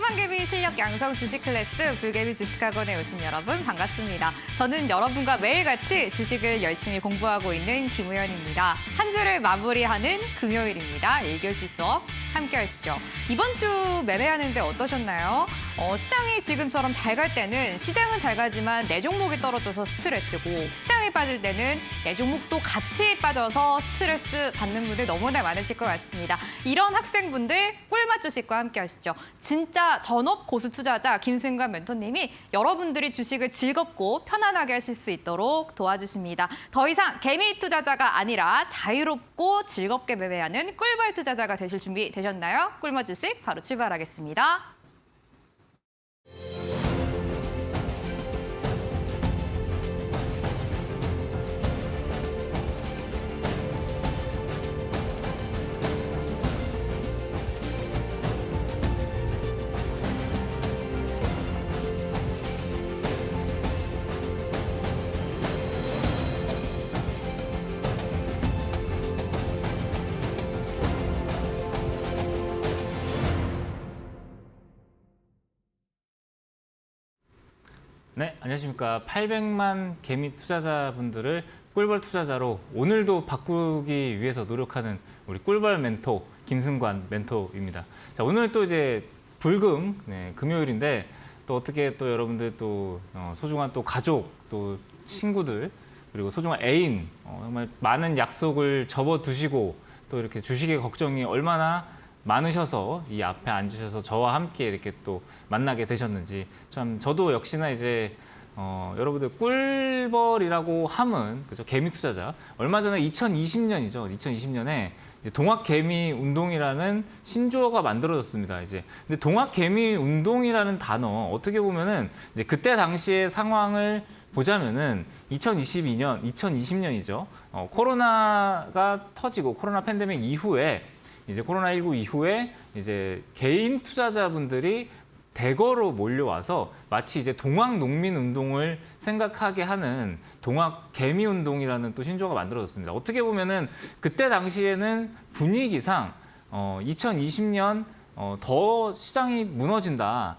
億万개미 실력 양성 주식 클래스 불개미 주식학원에 오신 여러분 반갑습니다. 저는 여러분과 매일같이 주식을 열심히 공부하고 있는 김우연입니다. 한 주를 마무리하는 금요일입니다. 1교시 수업 함께 하시죠. 이번 주 매매하는데 어떠셨나요? 시장이 지금처럼 잘 갈 때는 시장은 잘 가지만 내 종목이 떨어져서 스트레스고 시장이 빠질 때는 내 종목도 같이 빠져서 스트레스 받는 분들 너무나 많으실 것 같습니다. 이런 학생분들 꿀맛 주식과 함께 하시죠. 진짜 전업 고수 투자자 김승관 멘토님이 여러분들이 주식을 즐겁고 편안하게 하실 수 있도록 도와주십니다. 더 이상 개미 투자자가 아니라 자유롭고 즐겁게 매매하는 꿀벌 투자자가 되실 준비 되셨나요? 꿀맛 주식 바로 출발하겠습니다. 네, 안녕하십니까. 800만 개미 투자자분들을 꿀벌 투자자로 오늘도 바꾸기 위해서 노력하는 우리 꿀벌 멘토 김승관 멘토입니다. 자, 오늘 또 이제 불금 금요일인데 또 어떻게 또 여러분들 또 소중한 또 가족 또 친구들 그리고 소중한 애인 정말 많은 약속을 접어두시고 또 이렇게 주식의 걱정이 얼마나 많으셔서 이 앞에 앉으셔서 저와 함께 이렇게 또 만나게 되셨는지 참 저도 역시나 이제 여러분들 꿀벌이라고 함은 그죠 개미 투자자 얼마 전에 2020년이죠 2020년에 동학 개미 운동이라는 신조어가 만들어졌습니다. 이제 근데 동학 개미 운동이라는 단어 어떻게 보면은 이제 그때 당시의 상황을 보자면은 2020년이죠. 코로나가 터지고 코로나 팬데믹 이후에 이제 코로나19 이후에 이제 개인 투자자분들이 대거로 몰려와서 마치 이제 동학 농민 운동을 생각하게 하는 동학 개미 운동이라는 또 신조어가 만들어졌습니다. 어떻게 보면은 그때 당시에는 분위기상 2020년 더 시장이 무너진다,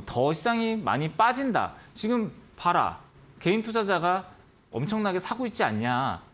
더 시장이 많이 빠진다. 지금 봐라, 개인 투자자가 엄청나게 사고 있지 않냐.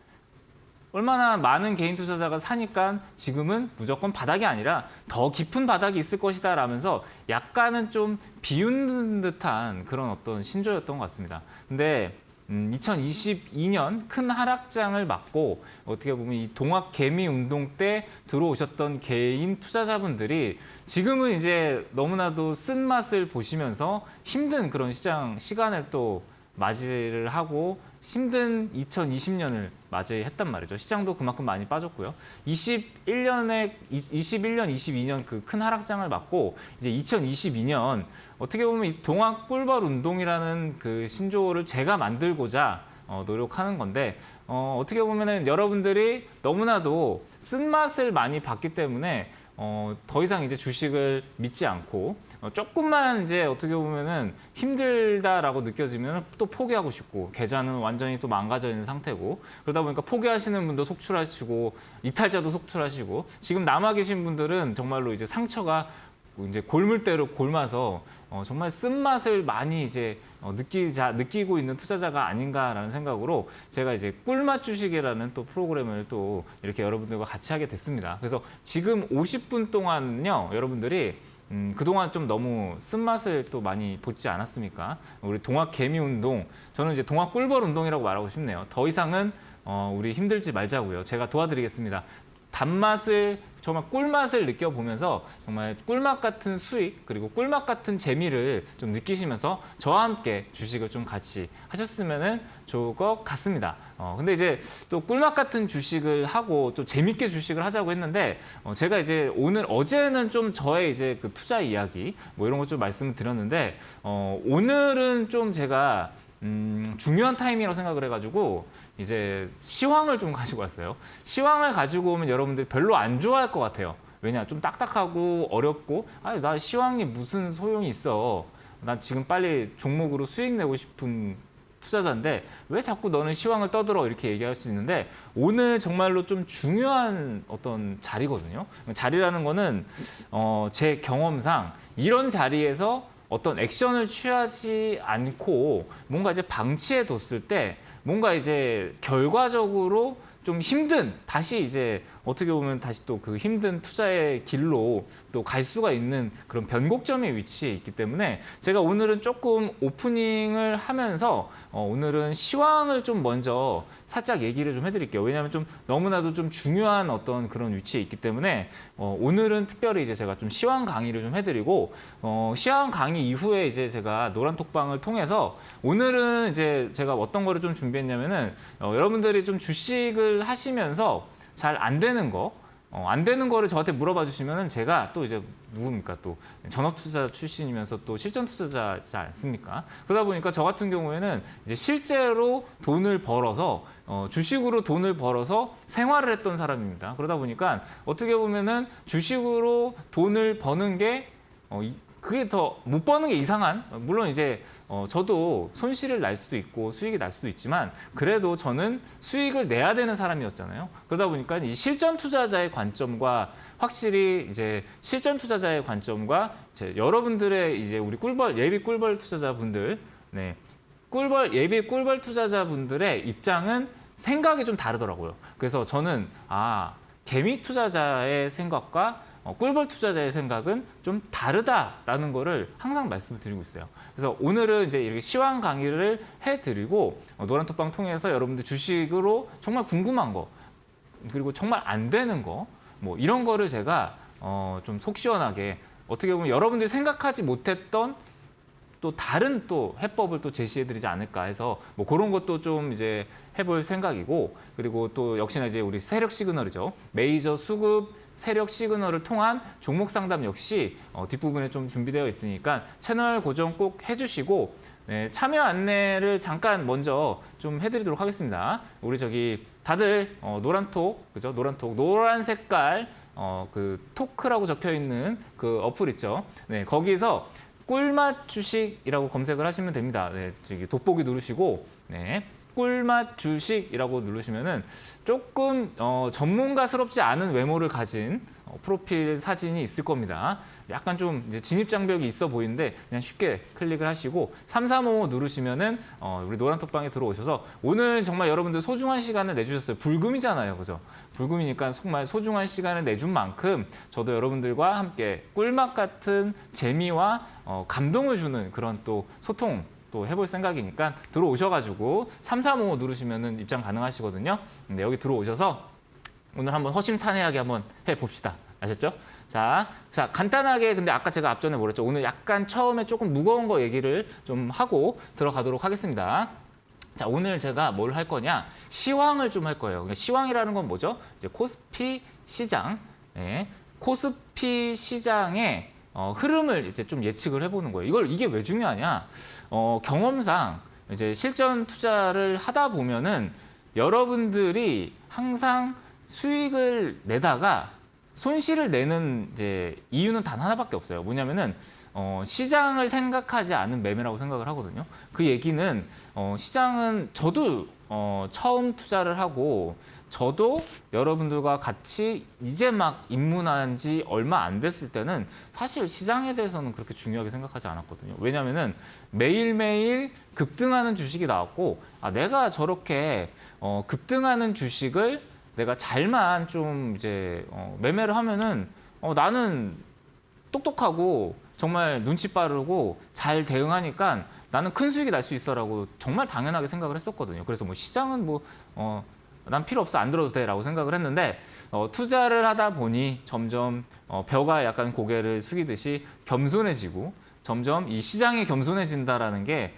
얼마나 많은 개인 투자자가 사니까 지금은 무조건 바닥이 아니라 더 깊은 바닥이 있을 것이다 라면서 약간은 좀 비웃는 듯한 그런 어떤 신조였던 것 같습니다. 근데 2022년 큰 하락장을 맞고 어떻게 보면 이 동학 개미 운동 때 들어오셨던 개인 투자자분들이 지금은 이제 너무나도 쓴맛을 보시면서 힘든 그런 시간을 또 맞이를 하고 힘든 2020년을 맞이했단 말이죠. 시장도 그만큼 많이 빠졌고요. 21년, 22년 그 큰 하락장을 맞고 이제 2022년 어떻게 보면 이 동학 꿀벌 운동이라는 그 신조어를 제가 만들고자 노력하는 건데 어떻게 보면은 여러분들이 너무나도 쓴맛을 많이 봤기 때문에 더 이상 이제 주식을 믿지 않고 조금만 이제 어떻게 보면은 힘들다라고 느껴지면 또 포기하고 싶고 계좌는 완전히 또 망가져 있는 상태고 그러다 보니까 포기하시는 분도 속출하시고 이탈자도 속출하시고 지금 남아 계신 분들은 정말로 이제 상처가 이제 골물대로 골마서 정말 쓴맛을 많이 이제 느끼고 있는 투자자가 아닌가라는 생각으로 제가 이제 꿀맛 주식이라는 또 프로그램을 또 이렇게 여러분들과 같이 하게 됐습니다. 그래서 지금 50분 동안은요, 여러분들이 그동안 좀 너무 쓴맛을 또 많이 보지 않았습니까? 우리 동학 개미 운동, 저는 이제 동학 꿀벌 운동이라고 말하고 싶네요. 더 이상은 우리 힘들지 말자고요. 제가 도와드리겠습니다. 단맛을 정말 꿀맛을 느껴보면서 정말 꿀맛 같은 수익 그리고 꿀맛 같은 재미를 좀 느끼시면서 저와 함께 주식을 좀 같이 하셨으면 좋을 것 같습니다. 근데 이제 또 꿀맛 같은 주식을 하고 또 재밌게 주식을 하자고 했는데 제가 이제 어제는 좀 저의 이제 그 투자 이야기 뭐 이런 것 좀 말씀을 드렸는데 오늘은 좀 제가 중요한 타임이라고 생각을 해가지고 이제 시황을 좀 가지고 왔어요. 시황을 가지고 오면 여러분들 별로 안 좋아할 것 같아요. 왜냐? 좀 딱딱하고 어렵고 나 시황이 무슨 소용이 있어. 난 지금 빨리 종목으로 수익 내고 싶은 투자자인데 왜 자꾸 너는 시황을 떠들어 이렇게 얘기할 수 있는데 오늘 정말로 좀 중요한 어떤 자리거든요. 자리라는 거는 제 경험상 이런 자리에서 어떤 액션을 취하지 않고 뭔가 이제 방치해 뒀을 때 뭔가 이제 결과적으로 좀 힘든 다시 이제 어떻게 보면 다시 또 그 힘든 투자의 길로 또 갈 수가 있는 그런 변곡점의 위치에 있기 때문에 제가 오늘은 조금 오프닝을 하면서 오늘은 시황을 좀 먼저 살짝 얘기를 좀 해드릴게요. 왜냐하면 좀 너무나도 좀 중요한 어떤 그런 위치에 있기 때문에 오늘은 특별히 이제 제가 좀 시황 강의를 좀 해드리고 시황 강의 이후에 이제 제가 노란톡방을 통해서 오늘은 이제 제가 어떤 거를 좀 준비했냐면은 여러분들이 좀 주식을 하시면서 잘 안 되는 거, 안 되는 거를 저한테 물어봐 주시면은 제가 또 이제 누굽니까 또 전업 투자 출신이면서 또 실전 투자자지 않습니까? 그러다 보니까 저 같은 경우에는 이제 실제로 돈을 벌어서 주식으로 돈을 벌어서 생활을 했던 사람입니다. 그러다 보니까 어떻게 보면은 주식으로 돈을 버는 게 그게 더 못 버는 게 이상한 물론 이제 저도 손실을 날 수도 있고 수익이 날 수도 있지만 그래도 저는 수익을 내야 되는 사람이었잖아요. 그러다 보니까 이 실전 투자자의 관점과 확실히 이제 실전 투자자의 관점과 여러분들의 이제 우리 꿀벌 예비 꿀벌 투자자분들 예비 꿀벌 투자자분들의 입장은 생각이 좀 다르더라고요. 그래서 저는 개미 투자자의 생각과 꿀벌 투자자의 생각은 좀 다르다라는 거를 항상 말씀을 드리고 있어요. 그래서 오늘은 이제 이렇게 시황 강의를 해드리고 노란톡방 통해서 여러분들 주식으로 정말 궁금한 거 그리고 정말 안 되는 거 뭐 이런 거를 제가 좀 속 시원하게 어떻게 보면 여러분들이 생각하지 못했던 또 다른 또 해법을 또 제시해드리지 않을까 해서 뭐 그런 것도 좀 이제 해볼 생각이고 그리고 또 역시나 이제 우리 세력 시그널이죠. 메이저 수급 세력 시그널을 통한 종목 상담 역시 뒷부분에 좀 준비되어 있으니까 채널 고정 꼭 해주시고 참여 안내를 잠깐 먼저 좀 해드리도록 하겠습니다. 우리 저기 다들 노란톡 그죠? 노란톡 노란 색깔 그 토크라고 적혀 있는 그 어플 있죠. 거기서 꿀맛 주식이라고 검색을 하시면 됩니다. 저기 돋보기 누르시고 꿀맛 주식이라고 누르시면은 조금 전문가스럽지 않은 외모를 가진 프로필 사진이 있을 겁니다. 약간 좀 이제 진입 장벽이 있어 보이는데 그냥 쉽게 클릭을 하시고 3355 누르시면은 우리 노란톡방에 들어오셔서 오늘 정말 여러분들 소중한 시간을 내주셨어요. 불금이잖아요, 그죠? 불금이니까 정말 소중한 시간을 내준 만큼 저도 여러분들과 함께 꿀맛 같은 재미와 감동을 주는 그런 또 소통 또 해볼 생각이니까 들어오셔가지고 3355 누르시면은 입장 가능하시거든요. 근데 여기 들어오셔서 오늘 한번 허심탄회하게 한번 해봅시다. 아셨죠? 자, 간단하게 근데 아까 제가 앞전에 뭐랬죠? 오늘 약간 처음에 조금 무거운 거 얘기를 좀 하고 들어가도록 하겠습니다. 자, 오늘 제가 뭘 할 거냐? 시황을 좀 할 거예요. 그러니까 시황이라는 건 뭐죠? 이제 코스피 시장, 코스피 시장의 흐름을 이제 좀 예측을 해보는 거예요. 이게 왜 중요하냐? 경험상 이제 실전 투자를 하다 보면은 여러분들이 항상 수익을 내다가 손실을 내는 이제 이유는 단 하나밖에 없어요. 뭐냐면은 시장을 생각하지 않은 매매라고 생각을 하거든요. 그 얘기는 시장은 저도 처음 투자를 하고 저도 여러분들과 같이 이제 막 입문한 지 얼마 안 됐을 때는 사실 시장에 대해서는 그렇게 중요하게 생각하지 않았거든요. 왜냐면은 매일매일 급등하는 주식이 나왔고 내가 저렇게 급등하는 주식을 내가 잘만 좀 이제 매매를 하면은 나는 똑똑하고 정말 눈치 빠르고 잘 대응하니까 나는 큰 수익이 날 수 있어라고 정말 당연하게 생각을 했었거든요. 그래서 뭐 시장은 난 필요 없어 안 들어도 돼라고 생각을 했는데 투자를 하다 보니 점점 벼가 약간 고개를 숙이듯이 겸손해지고 점점 이 시장이 겸손해진다라는 게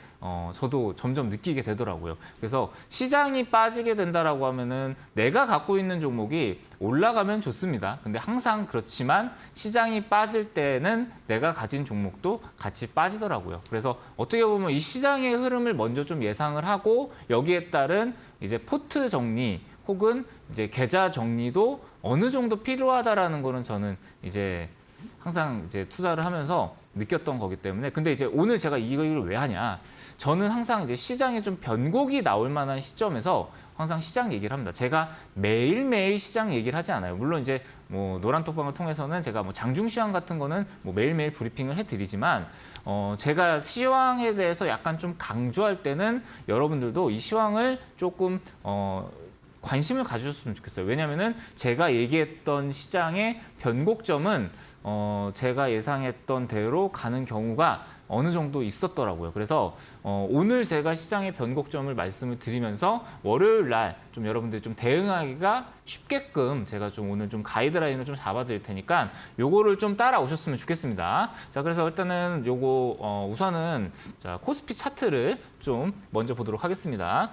저도 점점 느끼게 되더라고요. 그래서 시장이 빠지게 된다라고 하면은 내가 갖고 있는 종목이 올라가면 좋습니다. 근데 항상 그렇지만 시장이 빠질 때는 내가 가진 종목도 같이 빠지더라고요. 그래서 어떻게 보면 이 시장의 흐름을 먼저 좀 예상을 하고 여기에 따른 이제 포트 정리 혹은 이제 계좌 정리도 어느 정도 필요하다라는 거는 저는 이제 항상 이제 투자를 하면서 느꼈던 거기 때문에. 근데 이제 오늘 제가 이걸 왜 하냐? 저는 항상 이제 시장에 좀 변곡이 나올 만한 시점에서 항상 시장 얘기를 합니다. 제가 매일매일 시장 얘기를 하지 않아요. 물론 이제 뭐 노란톡방을 통해서는 제가 뭐 장중 시황 같은 거는 뭐 매일매일 브리핑을 해드리지만 제가 시황에 대해서 약간 좀 강조할 때는 여러분들도 이 시황을 조금 관심을 가주셨으면 좋겠어요. 왜냐하면은 제가 얘기했던 시장의 변곡점은 제가 예상했던 대로 가는 경우가 어느 정도 있었더라고요. 그래서 오늘 제가 시장의 변곡점을 말씀을 드리면서 월요일 날 좀 여러분들이 좀 대응하기가 쉽게끔 제가 좀 오늘 좀 가이드라인을 좀 잡아드릴 테니까 요거를 좀 따라오셨으면 좋겠습니다. 자, 그래서 일단은 요거 우선은 자, 코스피 차트를 좀 먼저 보도록 하겠습니다.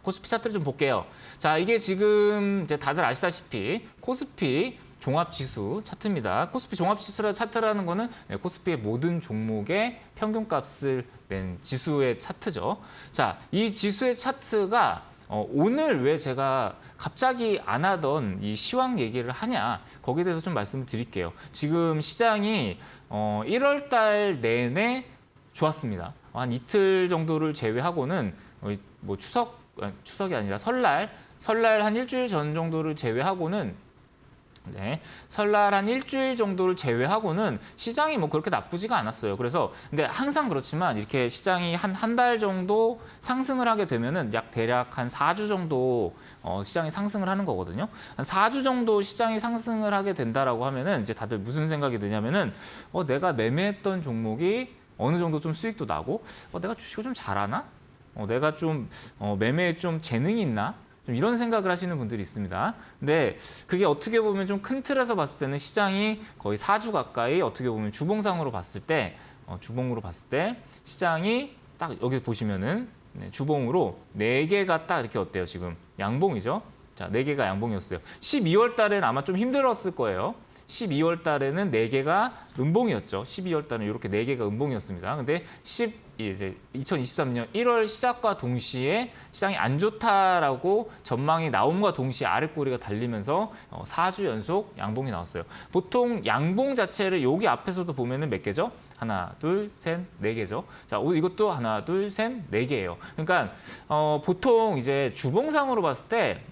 코스피 차트를 좀 볼게요. 자, 이게 지금 이제 다들 아시다시피 코스피 종합지수 차트입니다. 코스피 종합지수 차트라는 거는 코스피의 모든 종목의 평균값을 낸 지수의 차트죠. 자, 이 지수의 차트가 오늘 왜 제가 갑자기 안 하던 이 시황 얘기를 하냐, 거기에 대해서 좀 말씀을 드릴게요. 지금 시장이 1월 달 내내 좋았습니다. 한 이틀 정도를 제외하고는 뭐 추석이 아니라 설날 한 일주일 전 정도를 제외하고는 설날 한 일주일 정도를 제외하고는 시장이 뭐 그렇게 나쁘지가 않았어요. 그래서 근데 항상 그렇지만 이렇게 시장이 한 달 정도 상승을 하게 되면은 대략 한 4주 정도 시장이 상승을 하는 거거든요. 한 4주 정도 시장이 상승을 하게 된다라고 하면은 이제 다들 무슨 생각이 드냐면은 내가 매매했던 종목이 어느 정도 좀 수익도 나고 내가 주식을 좀 잘하나? 내가 좀 매매에 좀 재능이 있나? 좀 이런 생각을 하시는 분들이 있습니다. 근데 그게 어떻게 보면 좀 큰 틀에서 봤을 때는 시장이 거의 4주 가까이 어떻게 보면 주봉상으로 봤을 때 시장이 딱 여기 보시면은 주봉으로 4개가 딱 이렇게 어때요? 지금 양봉이죠. 자, 4개가 양봉이었어요. 12월 달에는 아마 좀 힘들었을 거예요. 12월 달에는 4개가 음봉이었죠. 12월 달에는 이렇게 4개가 음봉이었습니다. 근데 이제 2023년 1월 시작과 동시에 시장이 안 좋다라고 전망이 나옴과 동시에 아랫꼬리가 달리면서 4주 연속 양봉이 나왔어요. 보통 양봉 자체를 여기 앞에서도 보면은 몇 개죠? 하나, 둘, 셋, 4개죠. 자, 이것도 하나, 둘, 셋, 4개예요. 그러니까 보통 이제 주봉상으로 봤을 때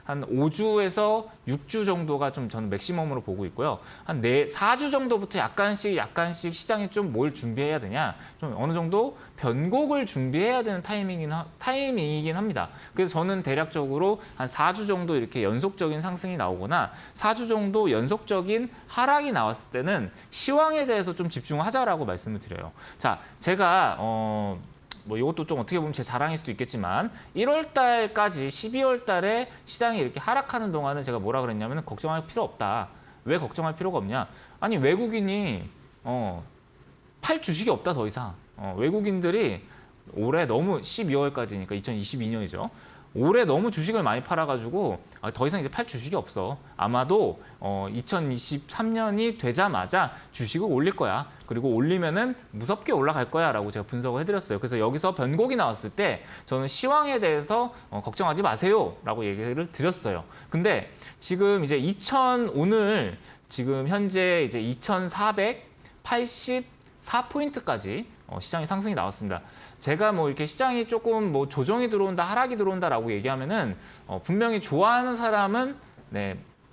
한 5주에서 6주 정도가 좀 저는 맥시멈으로 보고 있고요. 한 4주 정도부터 약간씩 시장이 좀 뭘 준비해야 되냐, 좀 어느 정도 변곡을 준비해야 되는 타이밍이긴 합니다. 그래서 저는 대략적으로 한 4주 정도 이렇게 연속적인 상승이 나오거나 4주 정도 연속적인 하락이 나왔을 때는 시황에 대해서 좀 집중하자라고 말씀을 드려요. 자, 제가 뭐 이것도 좀 어떻게 보면 제 자랑일 수도 있겠지만 1월 달까지 12월 달에 시장이 이렇게 하락하는 동안은 제가 뭐라 그랬냐면 걱정할 필요 없다. 왜 걱정할 필요가 없냐? 아니, 외국인이 팔 주식이 없다, 더 이상. 외국인들이 올해 너무 12월까지니까 2022년이죠. 올해 너무 주식을 많이 팔아가지고 더 이상 이제 팔 주식이 없어. 아마도 2023년이 되자마자 주식을 올릴 거야. 그리고 올리면은 무섭게 올라갈 거야라고 제가 분석을 해드렸어요. 그래서 여기서 변곡이 나왔을 때 저는 시황에 대해서 걱정하지 마세요라고 얘기를 드렸어요. 근데 지금 이제 오늘 지금 현재 이제 2,484포인트까지 시장이 상승이 나왔습니다. 제가 뭐 이렇게 시장이 조금 뭐 조정이 들어온다, 하락이 들어온다라고 얘기하면은 분명히 좋아하는 사람은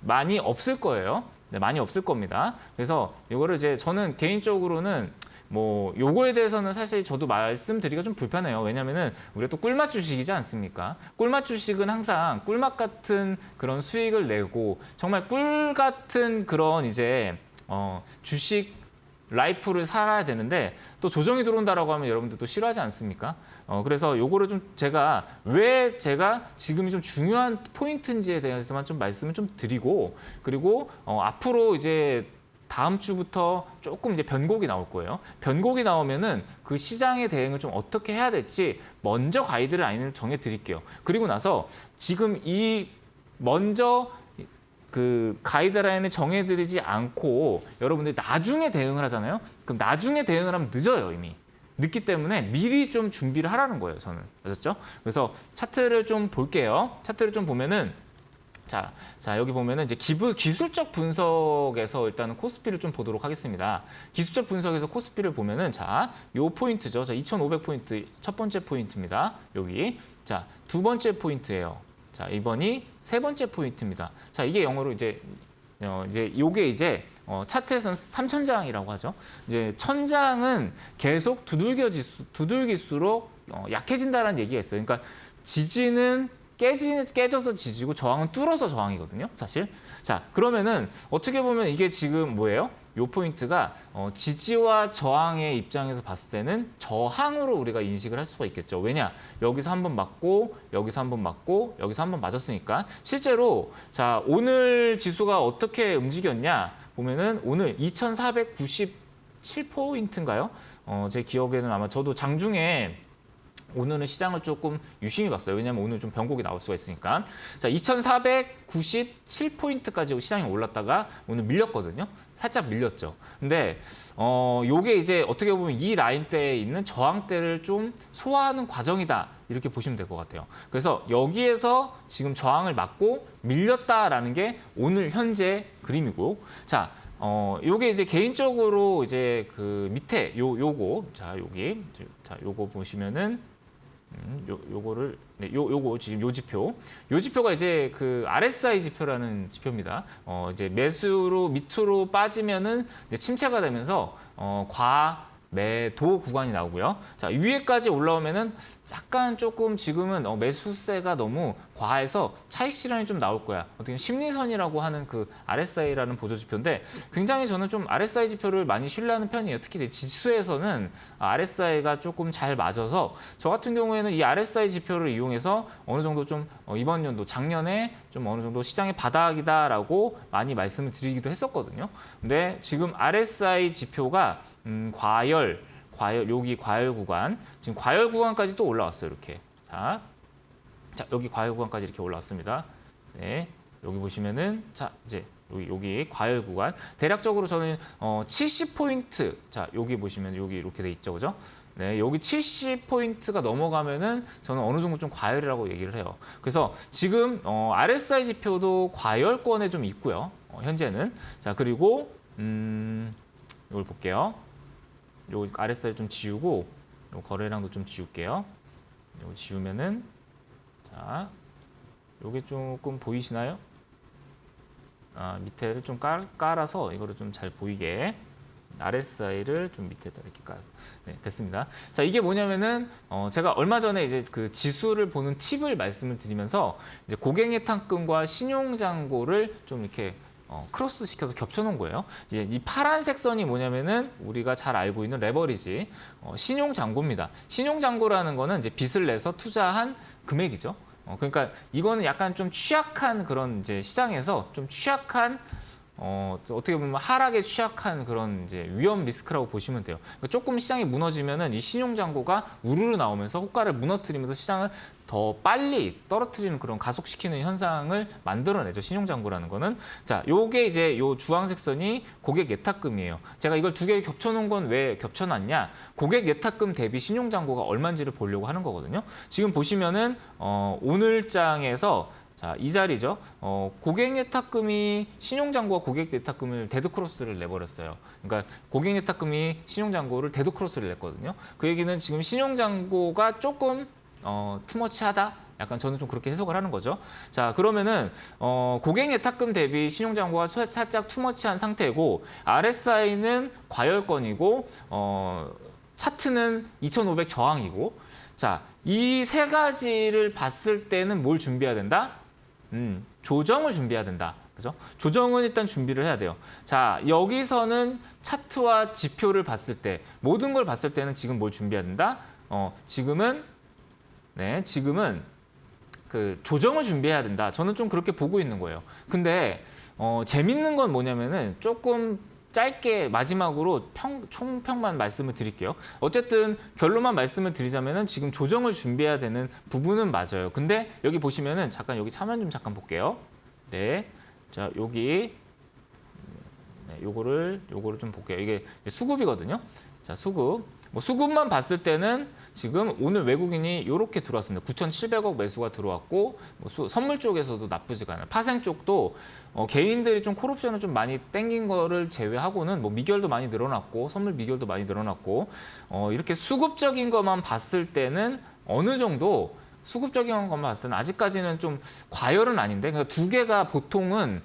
많이 없을 거예요. 많이 없을 겁니다. 그래서 이거를 이제 저는 개인적으로는 뭐 요거에 대해서는 사실 저도 말씀드리기가 좀 불편해요. 왜냐면은 우리가 또 꿀맛 주식이지 않습니까? 꿀맛 주식은 항상 꿀맛 같은 그런 수익을 내고 정말 꿀 같은 그런 이제 주식 라이프를 살아야 되는데 또 조정이 들어온다라고 하면 여러분들 또 싫어하지 않습니까? 그래서 요거를 좀 제가 왜 제가 지금이 좀 중요한 포인트인지에 대해서만 좀 말씀을 좀 드리고, 그리고 앞으로 이제 다음 주부터 조금 이제 변곡이 나올 거예요. 변곡이 나오면은 그 시장의 대응을 좀 어떻게 해야 될지 먼저 가이드라인을 정해 드릴게요. 그리고 나서 지금 먼저 그 가이드라인을 정해드리지 않고 여러분들이 나중에 대응을 하잖아요. 그럼 나중에 대응을 하면 늦어요, 이미. 늦기 때문에 미리 좀 준비를 하라는 거예요, 저는. 아셨죠? 그래서 차트를 좀 볼게요. 차트를 좀 보면은 자, 여기 보면은 이제 기술적 분석에서 일단은 코스피를 좀 보도록 하겠습니다. 기술적 분석에서 코스피를 보면은 자, 요 포인트죠. 자, 2,500포인트 첫 번째 포인트입니다. 여기. 자, 두 번째 포인트예요. 자, 이번이 세 번째 포인트입니다. 자, 이게 영어로 이제 요게 이제 차트에서는 3천장이라고 하죠. 이제 천장은 계속 두들길수록 약해진다는 얘기가 있어요. 그러니까 지지는 깨져서 지지고 저항은 뚫어서 저항이거든요, 사실. 자, 그러면은 어떻게 보면 이게 지금 뭐예요? 요 포인트가 지지와 저항의 입장에서 봤을 때는 저항으로 우리가 인식을 할 수가 있겠죠. 왜냐? 여기서 한번 맞고, 여기서 한번 맞고, 여기서 한번 맞았으니까. 실제로 자, 오늘 지수가 어떻게 움직였냐 보면은 오늘 2,497포인트인가요? 제 기억에는 아마 저도 장중에 오늘은 시장을 조금 유심히 봤어요. 왜냐하면 오늘 좀 변곡이 나올 수가 있으니까. 자, 2,497포인트까지 시장이 올랐다가 오늘 밀렸거든요. 살짝 밀렸죠. 근데 요게 이제 어떻게 보면 이 라인대에 있는 저항대를 좀 소화하는 과정이다. 이렇게 보시면 될 것 같아요. 그래서 여기에서 지금 저항을 맞고 밀렸다라는 게 오늘 현재 그림이고. 자, 요게 이제 개인적으로 이제 그 밑에 요거 자, 여기 자, 요거 보시면은 요거를 네, 요거 지금 요 지표가 이제 그 RSI 지표라는 지표입니다. 이제 매수로 밑으로 빠지면은 이제 침체가 되면서 매도 구간이 나오고요. 자, 위에까지 올라오면은 약간 조금 지금은 매수세가 너무 과해서 차익 실현이 좀 나올 거야. 어떻게 심리선이라고 하는 그 RSI라는 보조 지표인데 굉장히 저는 좀 RSI 지표를 많이 신뢰하는 편이에요. 특히 지수에서는 RSI가 조금 잘 맞아서 저 같은 경우에는 이 RSI 지표를 이용해서 어느 정도 좀 이번 연도 작년에 좀 어느 정도 시장의 바닥이다라고 많이 말씀을 드리기도 했었거든요. 근데 지금 RSI 지표가 여기 과열 구간, 지금 과열 구간까지 또 올라왔어요, 이렇게. 자, 여기 과열 구간까지 이렇게 올라왔습니다. 네, 여기 보시면은, 자, 이제 여기 과열 구간. 대략적으로 저는 70포인트, 자, 여기 보시면 여기 이렇게 돼 있죠, 그죠? 네, 여기 70포인트가 넘어가면은 저는 어느 정도 좀 과열이라고 얘기를 해요. 그래서 지금 RSI 지표도 과열권에 좀 있고요, 현재는. 자, 그리고 이걸 볼게요. 요 RSI를 좀 지우고 요 거래량도 좀 지울게요. 요 지우면은 자, 요게 조금 보이시나요? 밑에를 좀 깔아서 이거를 좀 잘 보이게 RSI를 좀 밑에다 이렇게 깔아서 네, 됐습니다. 자, 이게 뭐냐면은 제가 얼마 전에 이제 그 지수를 보는 팁을 말씀을 드리면서 이제 고객 예탁금과 신용 잔고를 좀 이렇게 크로스 시켜서 겹쳐놓은 거예요. 이제 이 파란색 선이 뭐냐면은 우리가 잘 알고 있는 레버리지, 신용 잔고입니다. 신용 잔고라는 거는 이제 빚을 내서 투자한 금액이죠. 그러니까 이거는 약간 좀 취약한 그런 이제 시장에서 좀 취약한 어떻게 보면 하락에 취약한 그런 이제 위험 리스크라고 보시면 돼요. 그러니까 조금 시장이 무너지면은 이 신용 잔고가 우르르 나오면서 호가를 무너뜨리면서 시장을 더 빨리 떨어뜨리는 그런 가속시키는 현상을 만들어내죠. 신용 잔고라는 거는. 자, 요게 이제 요 주황색 선이 고객 예탁금이에요. 제가 이걸 두 개 겹쳐놓은 건 왜 겹쳐놨냐? 고객 예탁금 대비 신용 잔고가 얼마인지를 보려고 하는 거거든요. 지금 보시면은 오늘 장에서 자, 이 자리죠. 고객 예탁금이 신용잔고가 고객 예탁금을 데드크로스를 내버렸어요. 그러니까 고객 예탁금이 신용잔고를 데드크로스를 냈거든요. 그 얘기는 지금 신용잔고가 조금 투머치하다. 약간 저는 좀 그렇게 해석을 하는 거죠. 자, 그러면은 고객 예탁금 대비 신용잔고가 살짝 투머치한 상태고 RSI는 과열권이고 차트는 2,500 저항이고 자, 이 세 가지를 봤을 때는 뭘 준비해야 된다? 조정을 준비해야 된다. 그죠? 조정은 일단 준비를 해야 돼요. 자, 여기서는 차트와 지표를 봤을 때 모든 걸 봤을 때는 지금 뭘 준비해야 된다? 지금은 그 조정을 준비해야 된다. 저는 좀 그렇게 보고 있는 거예요. 근데 재밌는 건 뭐냐면은 조금 짧게 마지막으로 총평만 말씀을 드릴게요. 어쨌든 결론만 말씀을 드리자면은 지금 조정을 준비해야 되는 부분은 맞아요. 근데 여기 보시면은 잠깐 여기 화면 좀 잠깐 볼게요. 네, 자 여기 네, 요거를 좀 볼게요. 이게 수급이거든요. 자, 수급. 뭐 수급만 봤을 때는 지금 오늘 외국인이 이렇게 들어왔습니다. 9,700억 매수가 들어왔고 뭐 선물 쪽에서도 나쁘지가 않아요. 파생 쪽도 개인들이 좀 콜옵션을 좀 많이 땡긴 거를 제외하고는 뭐 미결도 많이 늘어났고 선물 미결도 많이 늘어났고 이렇게 수급적인 것만 봤을 때는 어느 정도 수급적인 것만 봤을 때는 아직까지는 좀 과열은 아닌데 그러니까 두 개가 보통은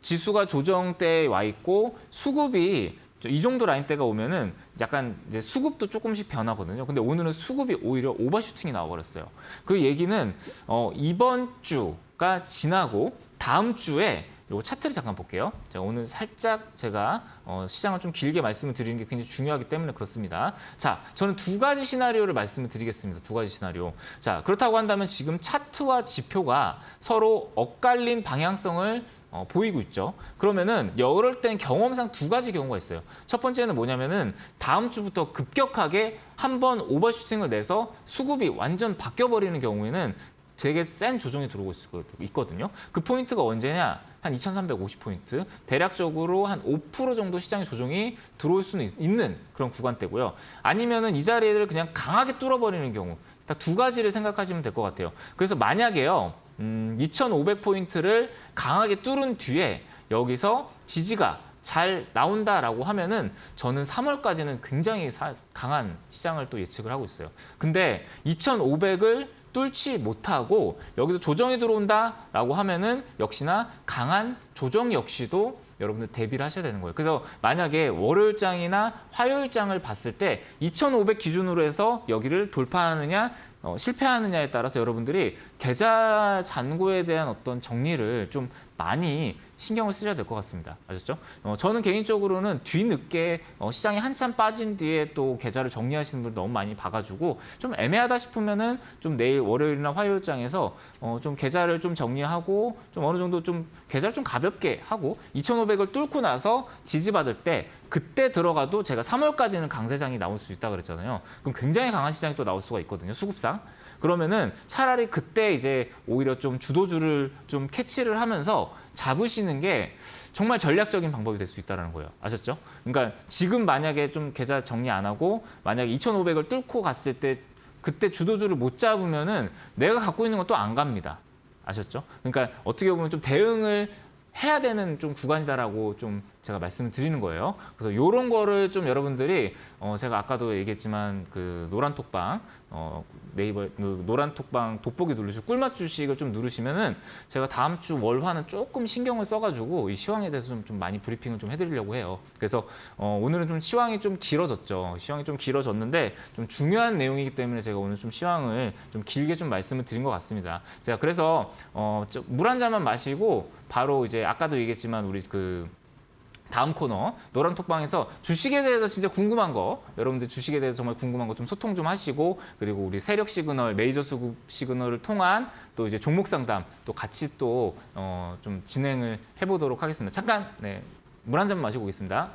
지수가 조정대에 와 있고 수급이 이 정도 라인대가 오면은 약간 이제 수급도 조금씩 변하거든요. 근데 오늘은 수급이 오히려 오버슈팅이 나와버렸어요. 그 얘기는 이번 주가 지나고 다음 주에 요 차트를 잠깐 볼게요. 자, 오늘 살짝 제가 시장을 좀 길게 말씀을 드리는 게 굉장히 중요하기 때문에 그렇습니다. 자, 저는 두 가지 시나리오를 말씀을 드리겠습니다. 두 가지 시나리오. 자, 그렇다고 한다면 지금 차트와 지표가 서로 엇갈린 방향성을 보이고 있죠. 그러면은 이럴 땐 경험상 두 가지 경우가 있어요. 첫 번째는 뭐냐면은 다음 주부터 급격하게 한번 오버슈팅을 내서 수급이 완전 바뀌어버리는 경우에는 되게 센 조정이 들어오고 있거든요. 그 포인트가 언제냐? 한 2,350포인트. 대략적으로 한 5% 정도 시장의 조정이 들어올 수는 있는 그런 구간대고요. 아니면은 이 자리를 그냥 강하게 뚫어버리는 경우. 딱 두 가지를 생각하시면 될 것 같아요. 그래서 만약에요. 2,500포인트를 강하게 뚫은 뒤에 여기서 지지가 잘 나온다라고 하면은 저는 3월까지는 굉장히 강한 시장을 또 예측을 하고 있어요. 근데 2,500을 뚫지 못하고 여기서 조정이 들어온다라고 하면은 역시나 강한 조정 역시도 여러분들 대비를 하셔야 되는 거예요. 그래서 만약에 월요일장이나 화요일장을 봤을 때 2,500 기준으로 해서 여기를 돌파하느냐 실패하느냐에 따라서 여러분들이 계좌 잔고에 대한 어떤 정리를 좀 많이 신경을 쓰셔야 될 것 같습니다. 아셨죠? 저는 개인적으로는 뒤늦게 시장이 한참 빠진 뒤에 또 계좌를 정리하시는 분들 너무 많이 봐가지고 좀 애매하다 싶으면은 좀 내일 월요일이나 화요일장에서 좀 계좌를 좀 정리하고 좀 어느 정도 좀 계좌를 좀 가볍게 하고 2,500을 뚫고 나서 지지받을 때 그때 들어가도 제가 3월까지는 강세장이 나올 수 있다 그랬잖아요. 그럼 굉장히 강한 시장이 또 나올 수가 있거든요. 수급상. 그러면은 차라리 그때 이제 오히려 좀 주도주를 좀 캐치를 하면서 잡으시는 게 정말 전략적인 방법이 될 수 있다는 거예요. 아셨죠? 그러니까 지금 만약에 좀 계좌 정리 안 하고 만약에 2,500을 뚫고 갔을 때 그때 주도주를 못 잡으면은 내가 갖고 있는 건 또 안 갑니다. 아셨죠? 그러니까 어떻게 보면 좀 대응을 해야 되는 좀 구간이다라고 좀 제가 말씀을 드리는 거예요. 그래서 이런 거를 좀 여러분들이 제가 아까도 얘기했지만 그 노란톡방 네이버 노란톡방 돋보기 누르시고 꿀맛 주식을 좀 누르시면은 제가 다음 주 월화는 조금 신경을 써가지고 이 시황에 대해서 좀 많이 브리핑을 좀 해드리려고 해요. 그래서 오늘은 좀 시황이 좀 길어졌죠. 시황이 좀 길어졌는데 좀 중요한 내용이기 때문에 제가 오늘 좀 시황을 좀 길게 좀 말씀을 드린 것 같습니다. 제가 그래서 물 한 잔만 마시고 바로 이제 아까도 얘기했지만 우리 그 다음 코너 노란톡방에서 주식에 대해서 진짜 궁금한 거 여러분들 주식에 대해서 정말 궁금한 거 좀 소통 좀 하시고 그리고 우리 세력 시그널 메이저 수급 시그널을 통한 또 이제 종목 상담 또 같이 또 좀 진행을 해보도록 하겠습니다. 잠깐 물 한 잔 마시고 오겠습니다.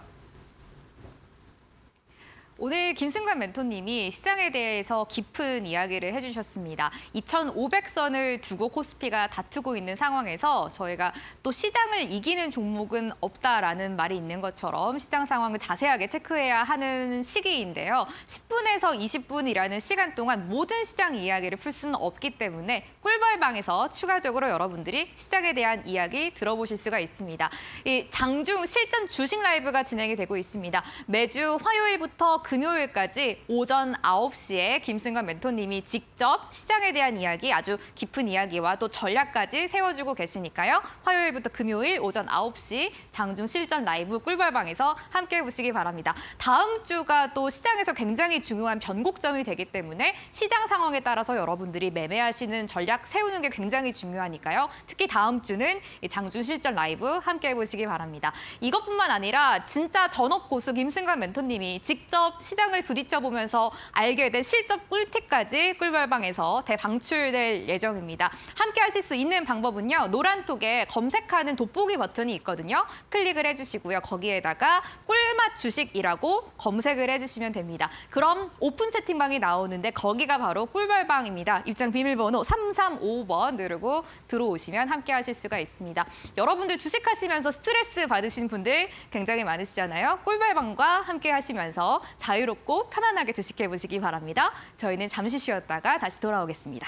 오늘 김승관 멘토님이 시장에 대해서 깊은 이야기를 해주셨습니다. 2,500선을 두고 코스피가 다투고 있는 상황에서 저희가 또 시장을 이기는 종목은 없다라는 말이 있는 것처럼 시장 상황을 자세하게 체크해야 하는 시기인데요. 10분에서 20분이라는 시간 동안 모든 시장 이야기를 풀 수는 없기 때문에 꿀벌방에서 추가적으로 여러분들이 시장에 대한 이야기 들어보실 수가 있습니다. 이 장중 실전 주식 라이브가 진행이 되고 있습니다. 매주 화요일부터 금요일까지 오전 9시에 김승관 멘토님이 직접 시장에 대한 이야기, 아주 깊은 이야기와 또 전략까지 세워주고 계시니까요. 화요일부터 금요일 오전 9시 장중 실전 라이브 꿀벌방에서 함께 보시기 바랍니다. 다음 주가 또 시장에서 굉장히 중요한 변곡점이 되기 때문에 시장 상황에 따라서 여러분들이 매매하시는 전략 세우는 게 굉장히 중요하니까요. 특히 다음 주는 이 장중 실전 라이브 함께 보시기 바랍니다. 이것뿐만 아니라 진짜 전업 고수 김승관 멘토님이 직접 직접 시장을 부딪혀 보면서 알게 된 실적 꿀팁까지 꿀벌방에서 대방출될 예정입니다. 함께 하실 수 있는 방법은요. 노란톡에 검색하는 돋보기 버튼이 있거든요. 클릭을 해주시고요. 거기에다가 꿀맛 주식이라고 검색을 해주시면 됩니다. 그럼 오픈 채팅방이 나오는데 거기가 바로 꿀벌방입니다. 입장 비밀번호 335번 누르고 들어오시면 함께 하실 수가 있습니다. 여러분들 주식하시면서 스트레스 받으신 분들 굉장히 많으시잖아요. 꿀벌방과 함께 하시면서 자유롭고 편안하게 주식해 보시기 바랍니다. 저희는 잠시 쉬었다가 다시 돌아오겠습니다.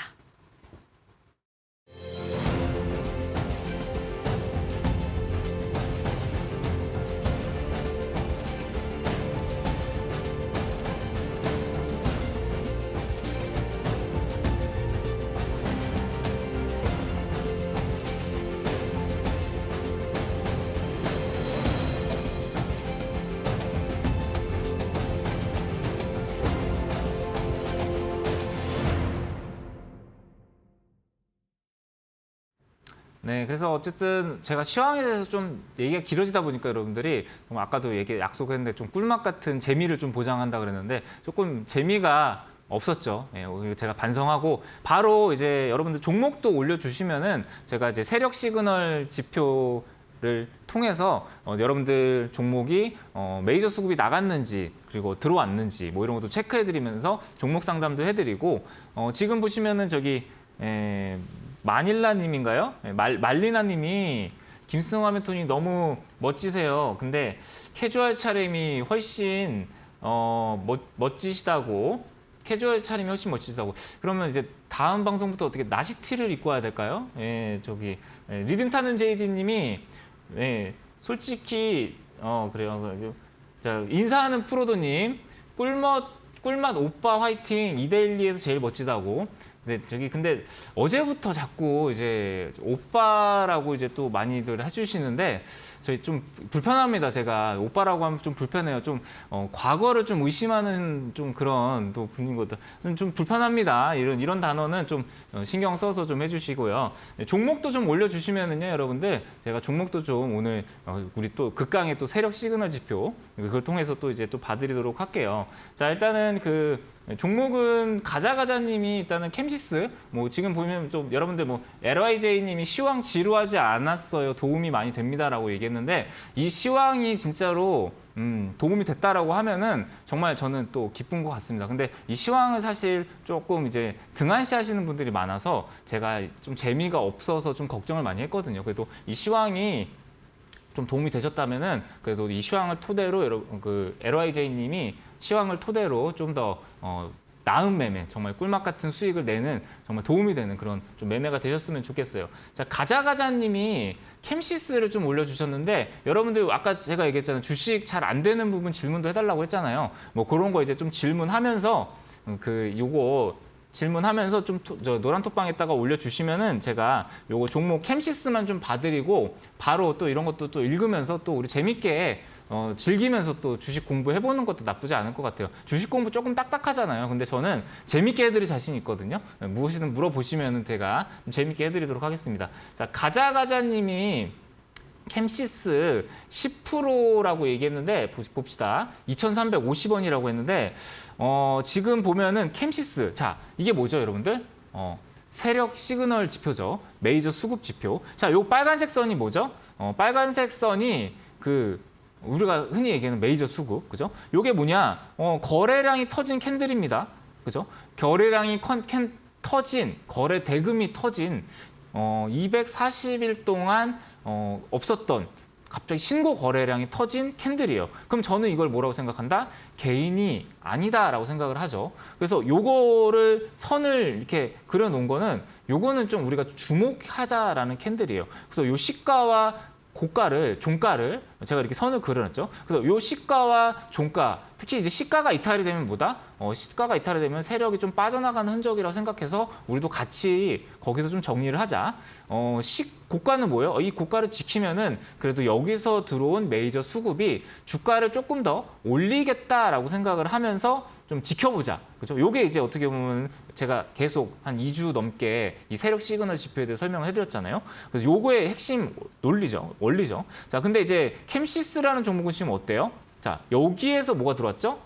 네, 그래서 어쨌든 제가 시황에 대해서 좀 얘기가 길어지다 보니까 여러분들이 아까도 약속했는데 좀 꿀맛 같은 재미를 좀 보장한다 그랬는데 조금 재미가 없었죠. 예, 제가 반성하고 바로 이제 여러분들 종목도 올려주시면은 제가 이제 세력 시그널 지표를 통해서 여러분들 종목이 메이저 수급이 나갔는지 그리고 들어왔는지 뭐 이런 것도 체크해드리면서 종목 상담도 해드리고 지금 보시면은 저기 마닐라님인가요? 말리나님이 김승호 하메톤이 너무 멋지세요. 근데 캐주얼 차림이 훨씬 멋지시다고. 캐주얼 차림이 훨씬 멋지시다고. 그러면 이제 다음 방송부터 어떻게 나시티를 입고 와야 될까요? 예, 저기 리듬 타는 제이지님이 솔직히 그래요. 자, 인사하는 프로도님 꿀맛 오빠 화이팅 2대1에서 제일 멋지다고. 네, 근데 어제부터 자꾸 이제 오빠라고 이제 또 많이들 해주시는데 저희 좀 불편합니다. 제가 오빠라고 하면 좀 불편해요. 좀 과거를 좀 의심하는 좀 그런 또 분인 것도 좀 불편합니다. 이런 단어는 좀 신경 써서 좀 해주시고요. 종목도 좀 올려주시면은요, 여러분들 제가 종목도 좀 오늘 우리 또 극강의 또 세력 시그널 지표 그걸 통해서 또 이제 또 봐드리도록 할게요. 자, 일단은 그 종목은 가자가자님이 일단은 캠시스 뭐 지금 보면 좀 여러분들 뭐 LYJ님이 시황 지루하지 않았어요. 도움이 많이 됩니다라고 얘기했는데 이 시황이 진짜로 도움이 됐다라고 하면은 정말 저는 또 기쁜 것 같습니다. 근데 이 시황은 사실 조금 이제 등한시 하시는 분들이 많아서 제가 좀 재미가 없어서 좀 걱정을 많이 했거든요. 그래도 이 시황이 좀 도움이 되셨다면은 그래도 이 시황을 토대로 여러분 그 LYJ님이 시황을 토대로 좀 더 나은 매매, 정말 꿀맛 같은 수익을 내는 정말 도움이 되는 그런 좀 매매가 되셨으면 좋겠어요. 자, 가자가자님이 캠시스를 좀 올려주셨는데 여러분들 아까 제가 얘기했잖아요. 주식 잘 안 되는 부분 질문도 해달라고 했잖아요. 뭐 그런 거 이제 좀 질문하면서 요거 질문하면서 좀 노란톡방에다가 올려주시면은 제가 요거 종목 캠시스만 좀 봐드리고 바로 또 이런 것도 또 읽으면서 또 우리 재밌게 즐기면서 또 주식 공부해보는 것도 나쁘지 않을 것 같아요. 주식 공부 조금 딱딱하잖아요. 근데 저는 재밌게 해드릴 자신 있거든요. 무엇이든 물어보시면은 제가 좀 재밌게 해드리도록 하겠습니다. 자, 가자가자님이 캠시스 10%라고 얘기했는데 봅시다. 2,350원이라고 했는데 지금 보면은 캠시스 자 이게 뭐죠, 여러분들? 세력 시그널 지표죠. 메이저 수급 지표. 자, 요 빨간색 선이 뭐죠? 빨간색 선이 우리가 흔히 얘기하는 메이저 수급, 그죠? 요게 뭐냐? 거래량이 터진 캔들입니다. 그죠? 거래량이 터진, 거래 대금이 터진 240일 동안 없었던 갑자기 신고 거래량이 터진 캔들이에요. 그럼 저는 이걸 뭐라고 생각한다? 개인이 아니다라고 생각을 하죠. 그래서 요거를 선을 이렇게 그려놓은 거는 요거는 좀 우리가 주목하자라는 캔들이에요. 그래서 요 시가와 종가를 제가 이렇게 선을 그려놨죠. 그래서 요 시가와 종가, 특히 이제 시가가 이탈이 되면 뭐다? 시가가 이탈이 되면 세력이 좀 빠져나가는 흔적이라고 생각해서 우리도 같이 거기서 좀 정리를 하자. 고가는 뭐예요? 이 고가를 지키면은 그래도 여기서 들어온 메이저 수급이 주가를 조금 더 올리겠다라고 생각을 하면서 좀 지켜보자. 그죠? 요게 이제 어떻게 보면 제가 계속 한 2주 넘게 이 세력 시그널 지표에 대해 설명을 해드렸잖아요. 그래서 요거의 핵심 원리죠. 자, 근데 이제 캠시스라는 종목은 지금 어때요? 자, 여기에서 뭐가 들어왔죠?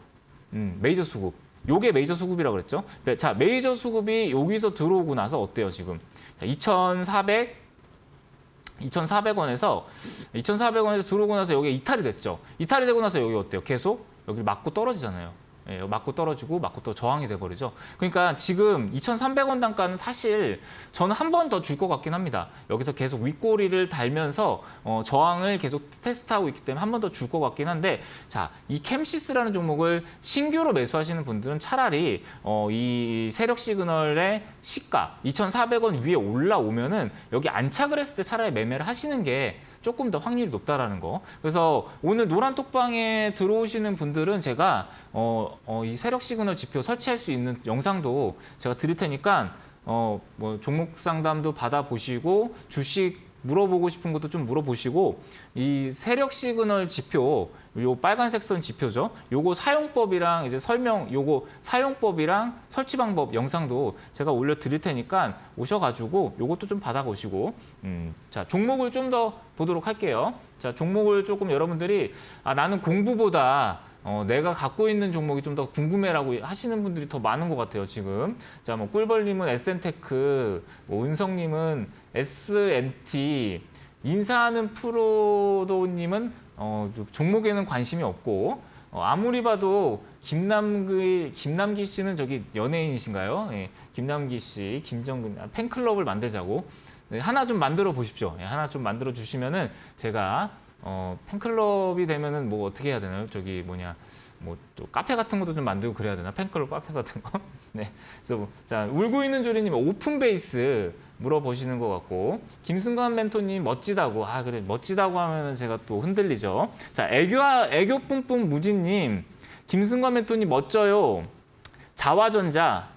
메이저 수급. 요게 메이저 수급이라고 그랬죠. 자, 메이저 수급이 여기서 들어오고 나서 어때요, 지금? 자, 2,400원에서 들어오고 나서 여기 이탈이 됐죠. 이탈이 되고 나서 여기 어때요? 계속 여기 맞고 떨어지잖아요. 예, 맞고 떨어지고 맞고 또 저항이 돼버리죠. 그러니까 지금 2,300원 단가는 사실 저는 한 번 더 줄 것 같긴 합니다. 여기서 계속 윗꼬리를 달면서 저항을 계속 테스트하고 있기 때문에 한 번 더 줄 것 같긴 한데, 자, 이 캠시스라는 종목을 신규로 매수하시는 분들은 차라리 이 세력 시그널의 시가 2,400원 위에 올라오면은 여기 안착을 했을 때 차라리 매매를 하시는 게 조금 더 확률이 높다라는 거. 그래서 오늘 노란 톡방에 들어오시는 분들은 제가 이 세력 시그널 지표 설치할 수 있는 영상도 제가 드릴 테니까 뭐 종목 상담도 받아보시고 주식 물어보고 싶은 것도 좀 물어보시고, 이 세력 시그널 지표, 요 빨간색 선 지표죠. 요거 사용법이랑 이제 요거 사용법이랑 설치 방법 영상도 제가 올려드릴 테니까 오셔가지고 요것도 좀 받아보시고, 자, 종목을 좀 더 보도록 할게요. 자, 종목을 조금 여러분들이 나는 공부보다 내가 갖고 있는 종목이 좀 더 궁금해라고 하시는 분들이 더 많은 것 같아요, 지금. 자, 뭐 꿀벌님은 SN테크, 뭐 은성님은 SNT, 인사하는 프로도님은 종목에는 관심이 없고, 아무리 봐도 김남기 씨는 저기 연예인이신가요? 예, 김남기 씨, 김정근 팬클럽을 만들자고. 네, 하나 좀 만들어 보십시오. 예, 하나 좀 만들어 주시면은 제가 팬클럽이 되면은 뭐 어떻게 해야 되나요? 저기 뭐냐, 뭐 또 카페 같은 것도 좀 만들고 그래야 되나? 팬클럽 카페 같은 거. 네. 그래서 자, 울고 있는 주리님 오픈 베이스 물어보시는 것 같고, 김승관 멘토님 멋지다고. 그래, 멋지다고 하면은 제가 또 흔들리죠. 자, 애교 뿜뿜 무진님, 김승관 멘토님 멋져요. 자화전자.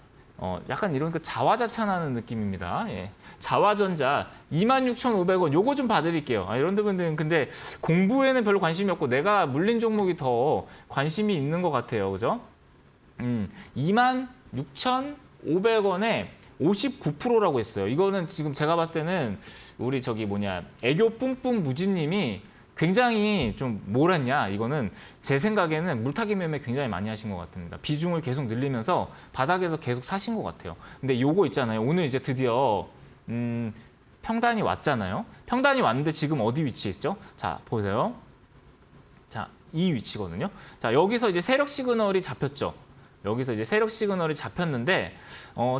약간 이런 그 자화자찬하는 느낌입니다. 예. 자화전자 26,500원 요거 좀 봐드릴게요. 이런 분들은 근데 공부에는 별로 관심이 없고 내가 물린 종목이 더 관심이 있는 것 같아요. 그죠? 26,500원에 59%라고 했어요. 이거는 지금 제가 봤을 때는 우리 저기 뭐냐, 애교 뿜뿜 무진님이 굉장히 좀 뭘 했냐, 이거는 제 생각에는 물타기 매매 굉장히 많이 하신 것 같습니다. 비중을 계속 늘리면서 바닥에서 계속 사신 것 같아요. 근데 요거 있잖아요. 오늘 이제 드디어 평단이 왔잖아요. 평단이 왔는데 지금 어디 위치에 있죠? 자, 보세요. 자, 이 위치거든요. 자, 여기서 이제 세력 시그널이 잡혔죠. 여기서 이제 세력 시그널이 잡혔는데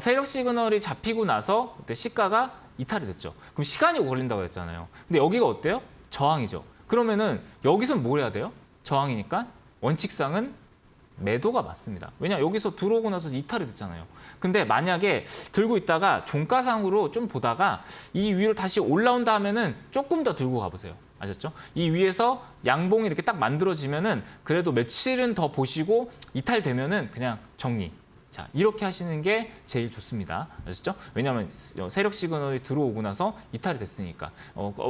세력 시그널이 잡히고 나서 그때 시가가 이탈이 됐죠. 그럼 시간이 걸린다고 했잖아요. 근데 여기가 어때요? 저항이죠. 그러면은 여기선 뭘 해야 돼요? 저항이니까 원칙상은 매도가 맞습니다. 왜냐, 여기서 들어오고 나서 이탈이 됐잖아요. 근데 만약에 들고 있다가 종가상으로 좀 보다가 이 위로 다시 올라온다 하면은 조금 더 들고 가보세요. 아셨죠? 이 위에서 양봉이 이렇게 딱 만들어지면은 그래도 며칠은 더 보시고 이탈되면은 그냥 정리. 자, 이렇게 하시는 게 제일 좋습니다. 아셨죠? 왜냐하면 세력 시그널이 들어오고 나서 이탈이 됐으니까.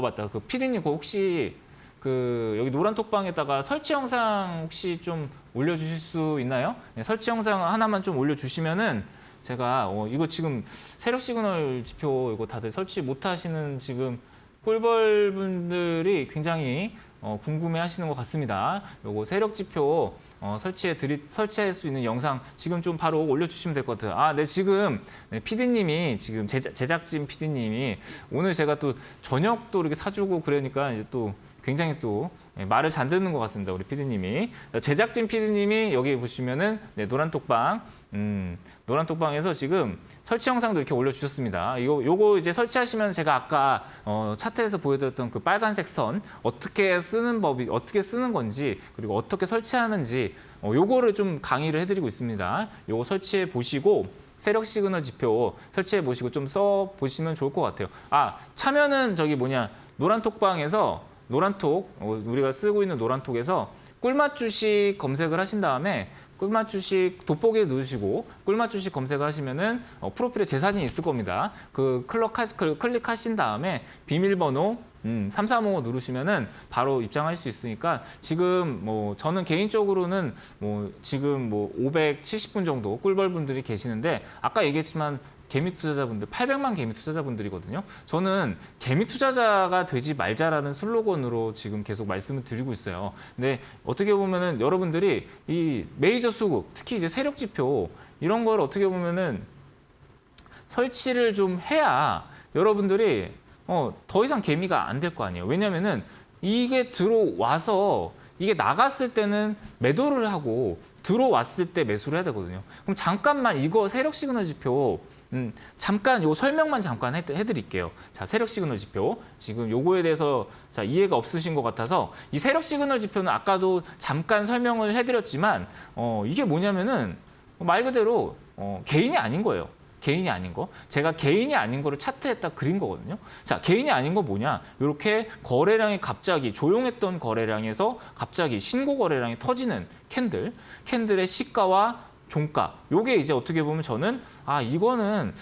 맞다. 그 피디님 혹시 그 여기 노란 톡방에다가 설치 영상 혹시 좀 올려주실 수 있나요? 네, 설치 영상 하나만 좀 올려주시면은 제가 이거 지금 세력 시그널 지표 이거 다들 설치 못하시는 지금 꿀벌 분들이 굉장히 궁금해하시는 것 같습니다. 요거 세력 지표 설치할 수 있는 영상 지금 좀 바로 올려주시면 될 것 같아요. 네, 지금 PD님이 지금 제작진 PD님이 오늘 제가 또 저녁도 이렇게 사주고 그러니까 이제 또 굉장히 또 말을 잘 듣는 것 같습니다. 우리 PD님이. 제작진 PD님이 여기 보시면은 노란톡방, 노란톡방에서 지금 설치 영상도 이렇게 올려주셨습니다. 요거 이제 설치하시면 제가 아까 차트에서 보여드렸던 그 빨간색 선 어떻게 쓰는 법이, 어떻게 쓰는 건지, 그리고 어떻게 설치하는지 요거를 좀 강의를 해드리고 있습니다. 요거 설치해 보시고 세력 시그널 지표 설치해 보시고 좀 써 보시면 좋을 것 같아요. 참여는 저기 뭐냐, 노란톡방에서 노란톡, 우리가 쓰고 있는 노란톡에서 꿀맛 주식 검색을 하신 다음에 꿀맛 주식 돋보기 누르시고 꿀맛 주식 검색을 하시면은 프로필에 제 사진이 있을 겁니다. 그 클릭하신 다음에 비밀번호 3355 누르시면은 바로 입장할 수 있으니까 지금 뭐 저는 개인적으로는 뭐 지금 뭐 570분 정도 꿀벌분들이 계시는데 아까 얘기했지만 개미 투자자분들 800만 개미 투자자분들이거든요. 저는 개미 투자자가 되지 말자라는 슬로건으로 지금 계속 말씀을 드리고 있어요. 근데 어떻게 보면은 여러분들이 이 메이저 수급, 특히 이제 세력 지표 이런 걸 어떻게 보면은 설치를 좀 해야 여러분들이 더 이상 개미가 안 될 거 아니에요. 왜냐면은 이게 들어와서 이게 나갔을 때는 매도를 하고 들어왔을 때 매수를 해야 되거든요. 그럼 잠깐만 이거 세력 시그널 지표 잠깐 요 설명만 잠깐 해드릴게요. 자, 세력 시그널 지표. 지금 요거에 대해서 자, 이해가 없으신 것 같아서 이 세력 시그널 지표는 아까도 잠깐 설명을 해드렸지만 이게 뭐냐면은 말 그대로 개인이 아닌 거예요. 개인이 아닌 거. 제가 개인이 아닌 거를 차트에다 그린 거거든요. 자, 개인이 아닌 거 뭐냐? 이렇게 거래량이 갑자기 조용했던 거래량에서 갑자기 신고 거래량이 터지는 캔들의 시가와 종가. 요게 이제 어떻게 보면 저는 이거는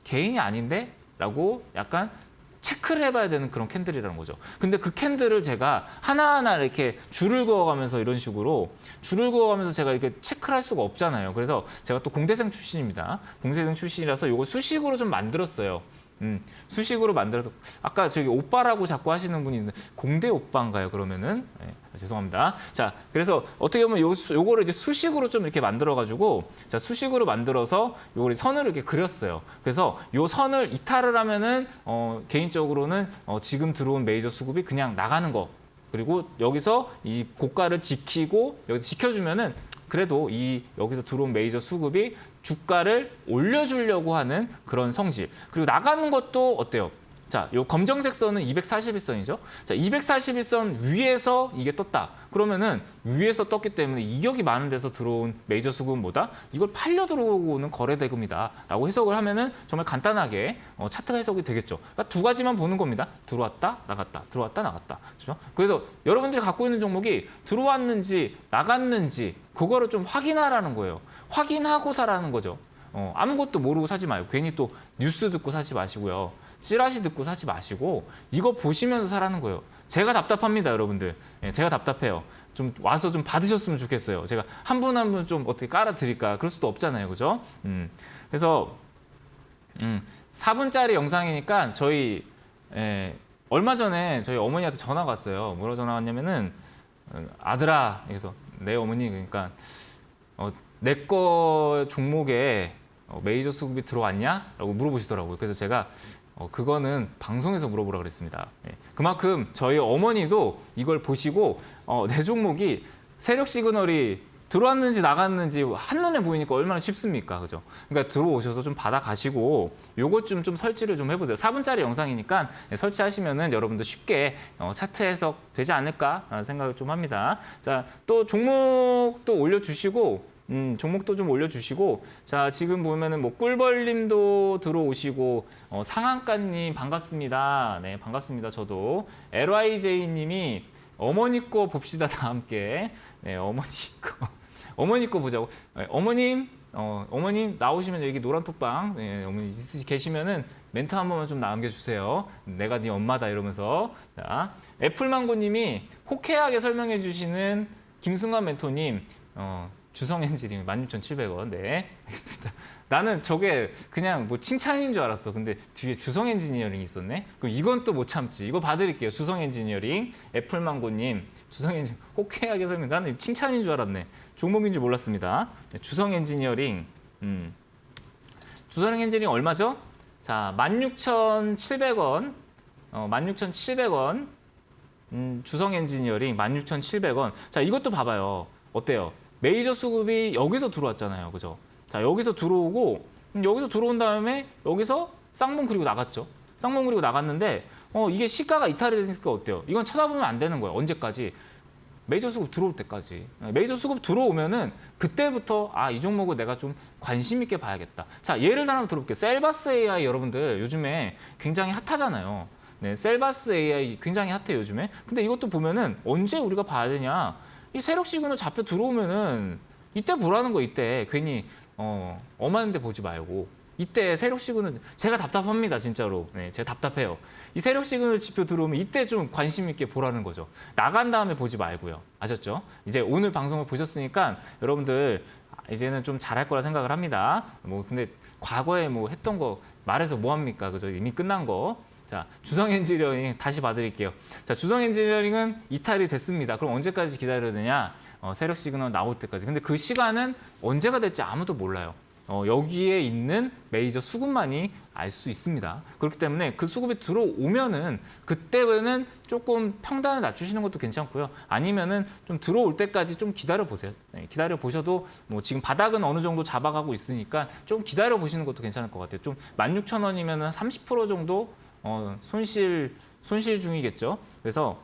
개인이 아닌데? 라고 약간 체크를 해봐야 되는 그런 캔들이라는 거죠. 근데 그 캔들을 제가 하나하나 이렇게 줄을 그어가면서 이런 식으로 줄을 그어가면서 제가 이렇게 체크를 할 수가 없잖아요. 그래서 제가 또 공대생 출신입니다. 공대생 출신이라서 요거 수식으로 좀 만들었어요. 수식으로 만들어서 아까 저기 오빠라고 자꾸 하시는 분이 있는데 공대 오빠인가요? 그러면은 네, 죄송합니다. 자, 그래서 어떻게 보면 요거를 이제 수식으로 좀 이렇게 만들어가지고 자 수식으로 만들어서 요걸 선을 이렇게 그렸어요. 그래서 요 선을 이탈을 하면은 개인적으로는 지금 들어온 메이저 수급이 그냥 나가는 거. 그리고 여기서 이 고가를 지키고 여기 지켜주면은 그래도 이 여기서 들어온 메이저 수급이 주가를 올려주려고 하는 그런 성질. 그리고 나가는 것도 어때요? 자, 요 검정색 선은 241선이죠. 자, 241선 위에서 이게 떴다. 그러면은 위에서 떴기 때문에 이격이 많은 데서 들어온 메이저 수급은 뭐다? 이걸 팔려 들어오는 거래 대금이다. 라고 해석을 하면은 정말 간단하게 차트가 해석이 되겠죠. 그러니까 두 가지만 보는 겁니다. 들어왔다, 나갔다. 들어왔다, 나갔다. 그렇죠? 그래서 여러분들이 갖고 있는 종목이 들어왔는지 나갔는지 그거를 좀 확인하라는 거예요. 확인하고 사라는 거죠. 아무것도 모르고 사지 말고 괜히 또 뉴스 듣고 사지 마시고요. 찌라시 듣고 사지 마시고 이거 보시면서 사라는 거예요. 제가 답답합니다, 여러분들. 예, 제가 답답해요. 좀 와서 좀 받으셨으면 좋겠어요. 제가 한 분 한 분 좀 어떻게 깔아드릴까? 그럴 수도 없잖아요, 그죠? 그래서 4분짜리 영상이니까 저희 얼마 전에 저희 어머니한테 전화가 왔어요. 뭐라고 전화가 왔냐면은 아들아, 그래서 내 어머니 그러니까 내 거 종목에 메이저 수급이 들어왔냐? 라고 물어보시더라고요. 그래서 제가 그거는 방송에서 물어보라 그랬습니다. 예. 그만큼 저희 어머니도 이걸 보시고 내 종목이 세력 시그널이 들어왔는지 나갔는지 한눈에 보이니까 얼마나 쉽습니까? 그죠? 그러니까 들어오셔서 좀 받아가시고 요것 좀 설치를 좀 해보세요. 4분짜리 영상이니까 설치하시면은 여러분도 쉽게 차트 해석 되지 않을까 생각을 좀 합니다. 자, 또 종목도 올려주시고 종목도 좀 올려주시고 자 지금 보면은 뭐 꿀벌님도 들어오시고 상한가님 반갑습니다. 네 반갑습니다. 저도 LYJ님이 어머니 거 봅시다 다 함께. 네 어머니 거 보자고. 네, 어머님 나오시면 여기 노란 톡방 네, 어머니 계시면은 멘트 한 번만 좀 남겨주세요. 내가 네 엄마다 이러면서. 자 애플망고님이 호쾌하게 설명해 주시는 김승관 멘토님. 주성엔지님 16,700원. 네, 알겠습니다. 나는 저게 그냥 뭐 칭찬인 줄 알았어. 근데 뒤에 주성엔지니어링이 있었네. 그럼 이건 또 못 참지. 이거 봐드릴게요. 주성엔지니어링, 애플망고님, 주성엔지니어링 호쾌하게 설명. 나는 칭찬인 줄 알았네. 종목인 줄 몰랐습니다. 네, 주성엔지니어링. 주성엔지니어링 얼마죠? 자, 16,700원. 16,700원. 주성엔지니어링 16,700원. 자, 이것도 봐봐요. 어때요? 메이저 수급이 여기서 들어왔잖아요. 그죠? 자, 여기서 들어오고, 여기서 들어온 다음에 여기서 쌍봉 그리고 나갔죠. 쌍봉 그리고 나갔는데, 이게 시가가 이탈이 되니까 어때요? 이건 쳐다보면 안 되는 거예요. 언제까지? 메이저 수급 들어올 때까지. 메이저 수급 들어오면은 그때부터 이 종목을 내가 좀 관심 있게 봐야겠다. 자, 예를 하나 들어볼게요. 셀바스 AI 여러분들 요즘에 굉장히 핫하잖아요. 네, 셀바스 AI 굉장히 핫해요, 요즘에. 근데 이것도 보면은 언제 우리가 봐야 되냐? 이 세력 시그널 잡혀 들어오면은 이때 보라는 거 이때 괜히 엄하는데 보지 말고 이때 세력 시그널 제가 답답합니다, 진짜로. 네, 제가 답답해요. 이 세력 시그널 지표 들어오면 이때 좀 관심 있게 보라는 거죠. 나간 다음에 보지 말고요. 아셨죠? 이제 오늘 방송을 보셨으니까 여러분들 이제는 좀 잘할 거라 생각을 합니다. 뭐 근데 과거에 뭐 했던 거 말해서 뭐 합니까? 그죠? 이미 끝난 거. 자, 주성 엔지니어링 다시 봐드릴게요. 자, 주성 엔지니어링은 이탈이 됐습니다. 그럼 언제까지 기다려야 되냐? 세력 시그널 나올 때까지. 근데 그 시간은 언제가 될지 아무도 몰라요. 여기에 있는 메이저 수급만이 알 수 있습니다. 그렇기 때문에 그 수급이 들어오면은 그때는 조금 평단을 낮추시는 것도 괜찮고요. 아니면은 좀 들어올 때까지 좀 기다려 보세요. 네, 기다려 보셔도 뭐 지금 바닥은 어느 정도 잡아가고 있으니까 좀 기다려 보시는 것도 괜찮을 것 같아요. 좀 16,000원이면은 30% 정도 손실 중이겠죠. 그래서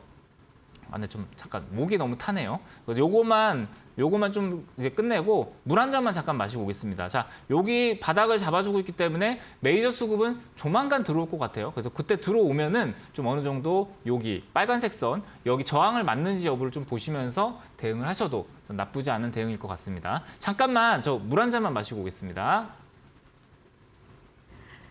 근데 좀 잠깐 목이 너무 타네요. 그래서 요거만 좀 이제 끝내고 물 한 잔만 잠깐 마시고 오겠습니다. 자, 여기 바닥을 잡아주고 있기 때문에 메이저 수급은 조만간 들어올 것 같아요. 그래서 그때 들어오면은 좀 어느 정도 여기 빨간색 선 여기 저항을 맞는지 여부를 좀 보시면서 대응을 하셔도 좀 나쁘지 않은 대응일 것 같습니다. 잠깐만 저 물 한 잔만 마시고 오겠습니다.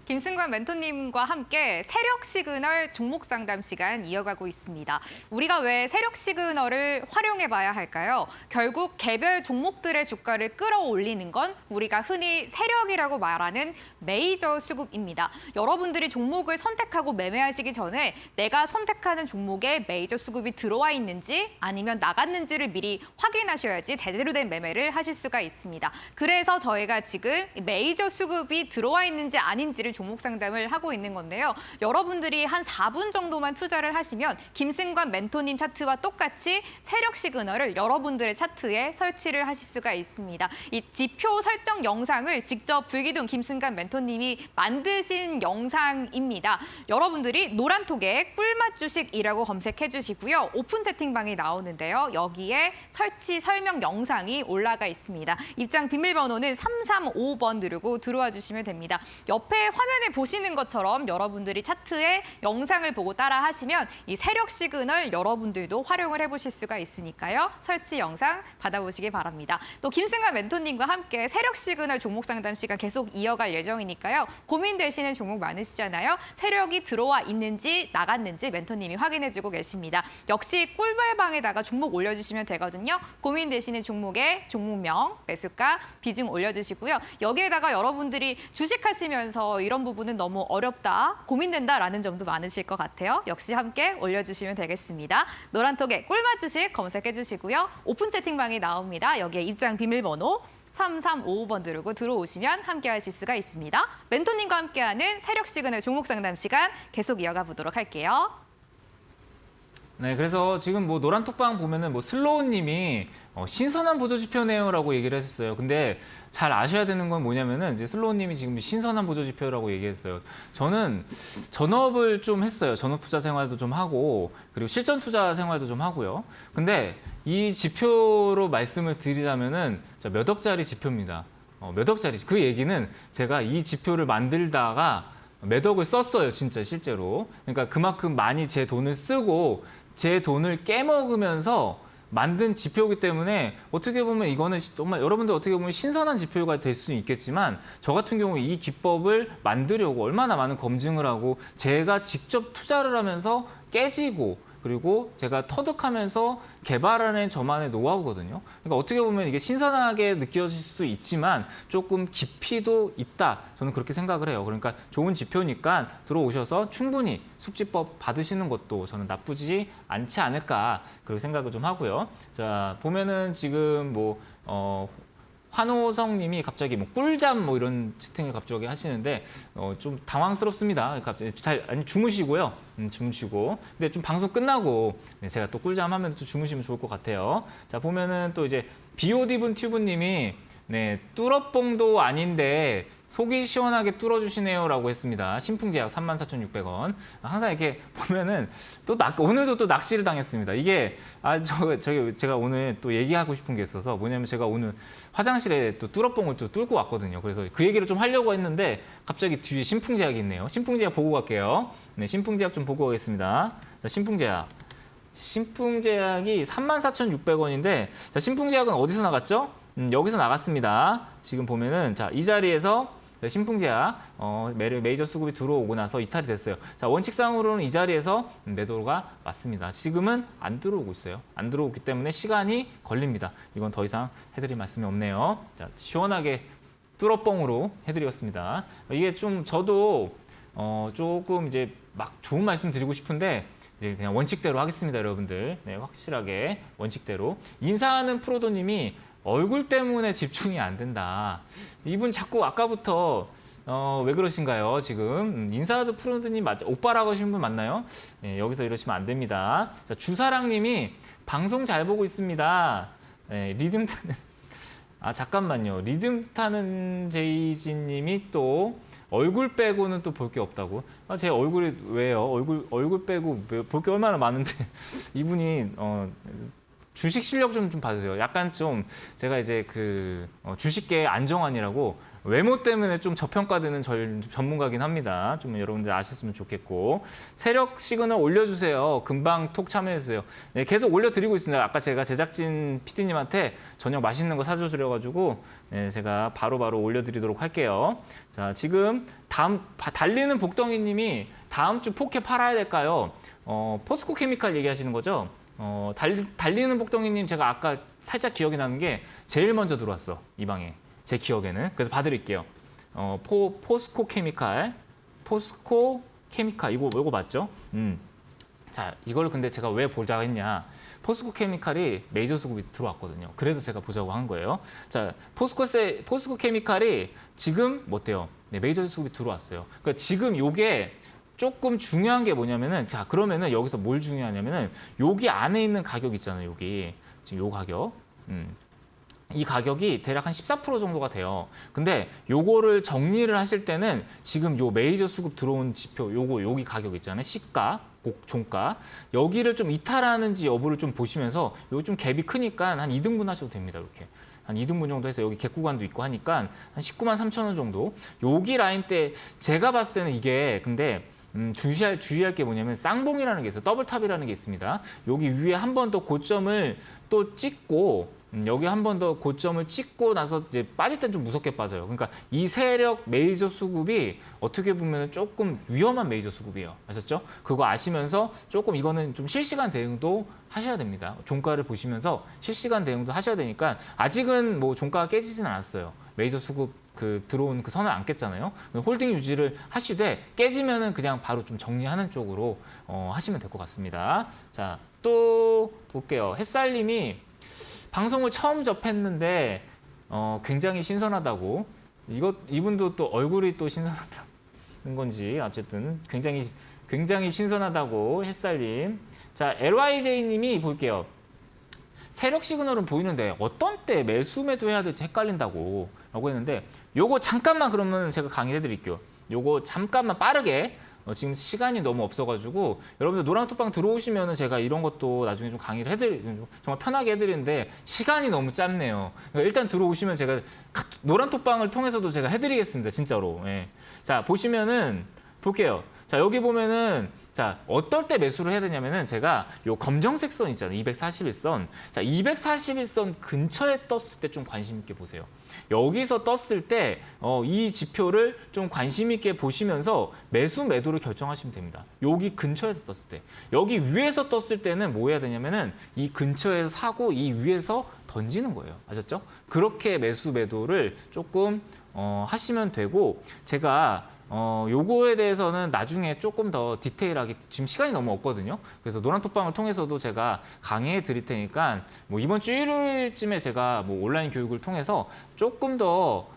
김승관 멘토님과 함께 세력 시그널 종목 상담 시간 이어가고 있습니다. 우리가 왜 세력 시그널을 활용해 봐야 할까요? 결국 개별 종목들의 주가를 끌어올리는 건 우리가 흔히 세력이라고 말하는 메이저 수급입니다. 여러분들이 종목을 선택하고 매매하시기 전에 내가 선택하는 종목에 메이저 수급이 들어와 있는지 아니면 나갔는지를 미리 확인하셔야지 제대로 된 매매를 하실 수가 있습니다. 그래서 저희가 지금 메이저 수급이 들어와 있는지 아닌지를 종목 상담을 하고 있는 건데요. 여러분들이 한 4분 정도만 투자를 하시면 김승관 멘토님 차트와 똑같이 세력 시그널을 여러분들의 차트에 설치를 하실 수가 있습니다. 이 지표 설정 영상을 직접 불기둥 김승관 멘토님이 만드신 영상입니다. 여러분들이 노란톡에 꿀맛 주식이라고 검색해 주시고요. 오픈 채팅방이 나오는데요. 여기에 설치 설명 영상이 올라가 있습니다. 입장 비밀번호는 335번 누르고 들어와 주시면 됩니다. 옆에 화면에 보시는 것처럼 여러분들이 차트에 영상을 보고 따라 하시면 이 세력 시그널 여러분들도 활용을 해보실 수가 있으니까요. 설치 영상 받아보시기 바랍니다. 또 김승관 멘토님과 함께 세력 시그널 종목 상담 시간 계속 이어갈 예정이니까요. 고민되시는 종목 많으시잖아요. 세력이 들어와 있는지 나갔는지 멘토님이 확인해주고 계십니다. 역시 꿀벌방에다가 종목 올려주시면 되거든요. 고민되시는 종목의 종목명, 매수가, 비중 올려주시고요. 여기에다가 여러분들이 주식하시면서 이런 부분은 너무 어렵다, 고민된다라는 점도 많으실 것 같아요. 역시 함께 올려주시면 되겠습니다. 노란톡에 꿀맛 주식 검색해 주시고요. 오픈 채팅방이 나옵니다. 여기에 입장 비밀번호 3355번 누르고 들어오시면 함께 하실 수가 있습니다. 멘토님과 함께하는 세력 시그널 종목 상담 시간 계속 이어가 보도록 할게요. 네, 그래서 지금 뭐 노란톡방 보면은 뭐 슬로우님이 신선한 보조지표네요라고 얘기를 했었어요. 근데 잘 아셔야 되는 건 뭐냐면은 이제 슬로우님이 지금 신선한 보조지표라고 얘기했어요. 저는 전업을 좀 했어요. 전업 투자 생활도 좀 하고 그리고 실전 투자 생활도 좀 하고요. 근데 이 지표로 말씀을 드리자면은 몇 억짜리 지표입니다. 몇 억짜리. 그 얘기는 제가 이 지표를 만들다가 몇 억을 썼어요, 진짜 실제로. 그러니까 그만큼 많이 제 돈을 쓰고 제 돈을 깨먹으면서 만든 지표이기 때문에 어떻게 보면 이거는 정말 여러분들 어떻게 보면 신선한 지표가 될 수는 있겠지만 저 같은 경우 이 기법을 만들려고 얼마나 많은 검증을 하고 제가 직접 투자를 하면서 깨지고 그리고 제가 터득하면서 개발하는 저만의 노하우거든요. 그러니까 어떻게 보면 이게 신선하게 느껴질 수도 있지만 조금 깊이도 있다. 저는 그렇게 생각을 해요. 그러니까 좋은 지표니까 들어오셔서 충분히 숙지법 받으시는 것도 저는 나쁘지 않지 않을까 그렇게 생각을 좀 하고요. 자, 보면은 지금 뭐 환호성님이 갑자기 뭐 꿀잠 뭐 이런 채팅을 갑자기 하시는데 좀 당황스럽습니다. 갑자기 아니 주무시고요. 주무시고. 근데 좀 방송 끝나고 제가 또 꿀잠 하면 또 주무시면 좋을 것 같아요. 자, 보면은 또 이제 비오디분 튜브님이 네, 뚫어뽕도 아닌데 속이 시원하게 뚫어주시네요라고 했습니다. 신풍제약 34,600원. 항상 이렇게 보면은 또 오늘도 또 낚시를 당했습니다. 이게 제가 오늘 또 얘기하고 싶은 게 있어서 뭐냐면 제가 오늘 화장실에 또 뚫어뽕을 또 뚫고 왔거든요. 그래서 그 얘기를 좀 하려고 했는데 갑자기 뒤에 신풍제약이 있네요. 신풍제약 보고 갈게요. 네, 신풍제약 좀 보고 가겠습니다. 자, 신풍제약이 34,600원인데 자, 신풍제약은 어디서 나갔죠? 여기서 나갔습니다. 지금 보면은 자, 이 자리에서 신풍제약 메이저 수급이 들어오고 나서 이탈이 됐어요. 자, 원칙상으로는 이 자리에서 매도가 맞습니다. 지금은 안 들어오고 있어요. 안 들어오기 때문에 시간이 걸립니다. 이건 더 이상 해드릴 말씀이 없네요. 자, 시원하게 뚫어뻥으로 해드리겠습니다. 이게 좀 저도 조금 이제 막 좋은 말씀 드리고 싶은데 이제 그냥 원칙대로 하겠습니다, 여러분들. 네, 확실하게 원칙대로. 인사하는 프로도님이 얼굴 때문에 집중이 안 된다. 이분 자꾸 아까부터 왜 그러신가요? 지금 인사하는 프로도님 오빠라고 하시는 분 맞나요? 네, 여기서 이러시면 안 됩니다. 자, 주사랑님이 방송 잘 보고 있습니다. 네, 리듬 타는 잠깐만요. 리듬 타는 제이지님이 또 얼굴 빼고는 또 볼 게 없다고. 제 얼굴이 왜요? 얼굴 빼고 볼 게 얼마나 많은데 이분이 주식 실력 좀 봐주세요. 약간 좀 제가 이제 주식계 안정환이라고 외모 때문에 좀 저평가되는 전문가긴 합니다. 좀 여러분들 아셨으면 좋겠고. 세력 시그널 올려주세요. 금방 톡 참여해주세요. 네, 계속 올려드리고 있습니다. 아까 제가 제작진 PD님한테 저녁 맛있는 거 사줘주려가지고 네, 제가 바로바로 올려드리도록 할게요. 자, 지금 달리는 복덩이님이 다음 주 포켓 팔아야 될까요? 포스코 케미칼 얘기하시는 거죠? 달리는 복덩이님 제가 아까 살짝 기억이 나는 게 제일 먼저 들어왔어. 이 방에. 제 기억에는. 그래서 봐드릴게요. 포스코 케미칼 이거 맞죠? 자, 이걸 근데 제가 왜 보자고 했냐. 포스코 케미칼이 메이저 수급이 들어왔거든요. 그래서 제가 보자고 한 거예요. 자, 포스코 케미칼이 지금 어때요? 네, 메이저 수급이 들어왔어요. 그러니까 지금 요게 조금 중요한 게 뭐냐면은, 자, 그러면은 여기서 뭘 중요하냐면은 여기 안에 있는 가격 있잖아요. 여기 지금 요 가격. 이 가격이 대략 한 14% 정도가 돼요. 근데 요거를 정리를 하실 때는 지금 요 메이저 수급 들어온 지표 여기 가격 있잖아요. 시가, 종가. 여기를 좀 이탈하는지 여부를 좀 보시면서 요거 좀 갭이 크니까 한 2등분 하셔도 됩니다. 이렇게. 한 2등분 정도 해서 여기 갭 구간도 있고 하니까 한 19만 3천 원 정도. 여기 라인 때 제가 봤을 때는 이게 근데 주의할 게 뭐냐면 쌍봉이라는 게 있어요. 더블탑이라는 게 있습니다. 여기 위에 한 번 더 고점을 또 찍고 여기 한 번 더 고점을 찍고 나서 이제 빠질 땐 좀 무섭게 빠져요. 그러니까 이 세력 메이저 수급이 어떻게 보면 조금 위험한 메이저 수급이에요. 아셨죠? 그거 아시면서 조금 이거는 좀 실시간 대응도 하셔야 됩니다. 종가를 보시면서 실시간 대응도 하셔야 되니까 아직은 뭐 종가가 깨지진 않았어요. 메이저 수급 들어온 그 선을 안 깼잖아요. 홀딩 유지를 하시되 깨지면은 그냥 바로 좀 정리하는 쪽으로 하시면 될 것 같습니다. 자, 또 볼게요. 햇살님이 방송을 처음 접했는데 굉장히 신선하다고. 이분도 또 얼굴이 또 신선하다는 건지 어쨌든 굉장히 신선하다고 햇살님. 자, LYJ님이 볼게요. 세력 시그널은 보이는데 어떤 때 매수 매도해야 될지 헷갈린다고 라고 했는데 요거 잠깐만 그러면 제가 강의해 드릴게요. 요거 잠깐만 빠르게 지금 시간이 너무 없어가지고 여러분들 노란톡방 들어오시면은 제가 이런 것도 나중에 좀 강의를 정말 편하게 해드리는데 시간이 너무 짧네요. 그러니까 일단 들어오시면 제가 노란톡방을 통해서도 제가 해드리겠습니다. 진짜로. 예. 자, 보시면은 볼게요. 자, 여기 보면은 자, 어떨 때 매수를 해야 되냐면은 제가 요 검정색 선 있잖아요. 241선. 자, 241선 근처에 떴을 때 좀 관심 있게 보세요. 여기서 떴을 때 이 지표를 좀 관심 있게 보시면서 매수 매도를 결정하시면 됩니다. 여기 근처에서 떴을 때. 여기 위에서 떴을 때는 뭐 해야 되냐면은 이 근처에서 사고 이 위에서 던지는 거예요. 아셨죠? 그렇게 매수 매도를 조금 하시면 되고 제가 요거에 대해서는 나중에 조금 더 디테일하게 지금 시간이 너무 없거든요. 그래서 노란톡방을 통해서도 제가 강의해 드릴 테니까 뭐 이번 주 일요일쯤에 제가 뭐 온라인 교육을 통해서 조금 더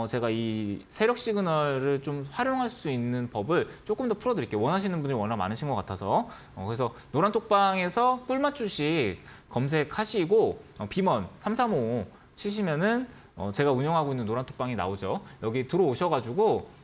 제가 이 세력 시그널을 좀 활용할 수 있는 법을 조금 더 풀어드릴게요. 원하시는 분들이 워낙 많으신 것 같아서 그래서 노란톡방에서 꿀맛 주식 검색하시고 비먼 335 치시면은 제가 운영하고 있는 노란톡방이 나오죠. 여기 들어오셔가지고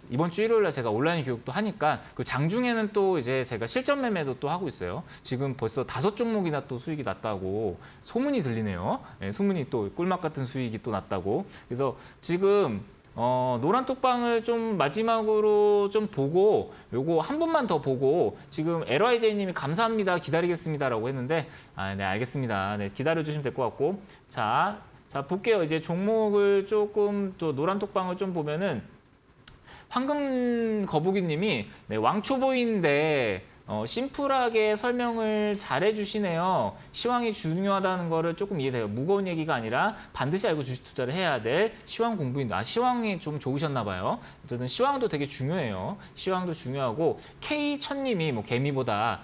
이번 주 일요일에 제가 온라인 교육도 하니까 그 장중에는 또 이제 제가 실전 매매도 또 하고 있어요. 지금 벌써 5종목이나 또 수익이 났다고 소문이 들리네요. 네, 소문이 또 꿀맛 같은 수익이 또 났다고. 그래서 지금 노란톡방을 좀 마지막으로 좀 보고 요거 한 번만 더 보고 지금 LYJ님이 감사합니다 기다리겠습니다라고 했는데 네 알겠습니다. 네 기다려 주시면 될 것 같고 자 자, 볼게요. 이제 종목을 조금 또 노란 톡방을 좀 보면은 황금 거북이님이 네, 왕초보인데 심플하게 설명을 잘 해주시네요. 시황이 중요하다는 거를 조금 이해돼요. 무거운 얘기가 아니라 반드시 알고 주식 투자를 해야 될 시황 공부인데 시황이 좀 좋으셨나 봐요. 어쨌든 시황도 되게 중요해요. 시황도 중요하고 K1000님이 뭐 개미보다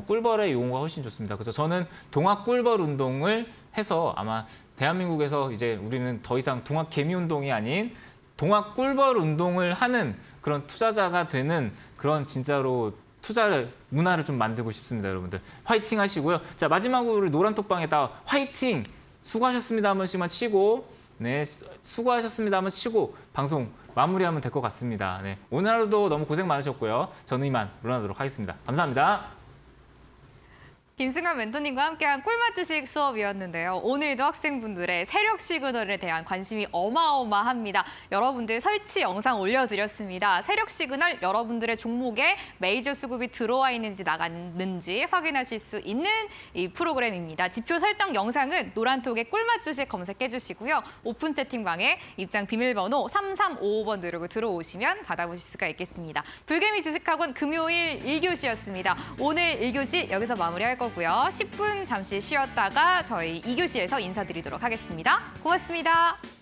꿀벌의 용어가 훨씬 좋습니다. 그래서 저는 동학 꿀벌 운동을 해서 아마 대한민국에서 이제 우리는 더 이상 동학 개미 운동이 아닌 동학 꿀벌 운동을 하는 그런 투자자가 되는 그런 진짜로 투자를 문화를 좀 만들고 싶습니다, 여러분들. 화이팅 하시고요. 자, 마지막으로 우리 노란 톡방에다 화이팅! 수고하셨습니다 한 번씩만 치고 네, 수고하셨습니다 한번 치고 방송 마무리하면 될 것 같습니다. 네, 오늘 하루도 너무 고생 많으셨고요. 저는 이만 물러나도록 하겠습니다. 감사합니다. 김승환 멘토님과 함께한 꿀맛 주식 수업이었는데요. 오늘도 학생분들의 세력 시그널에 대한 관심이 어마어마합니다. 여러분들 설치 영상 올려드렸습니다. 세력 시그널 여러분들의 종목에 메이저 수급이 들어와 있는지 나갔는지 확인하실 수 있는 이 프로그램입니다. 지표 설정 영상은 노란톡의 꿀맛 주식 검색해 주시고요. 오픈 채팅방에 입장 비밀번호 3355번 누르고 들어오시면 받아보실 수가 있겠습니다. 불개미 주식학원 금요일 1교시였습니다. 오늘 1교시 여기서 마무리할 거고요. 10분 잠시 쉬었다가 저희 2교시에서 인사드리도록 하겠습니다. 고맙습니다.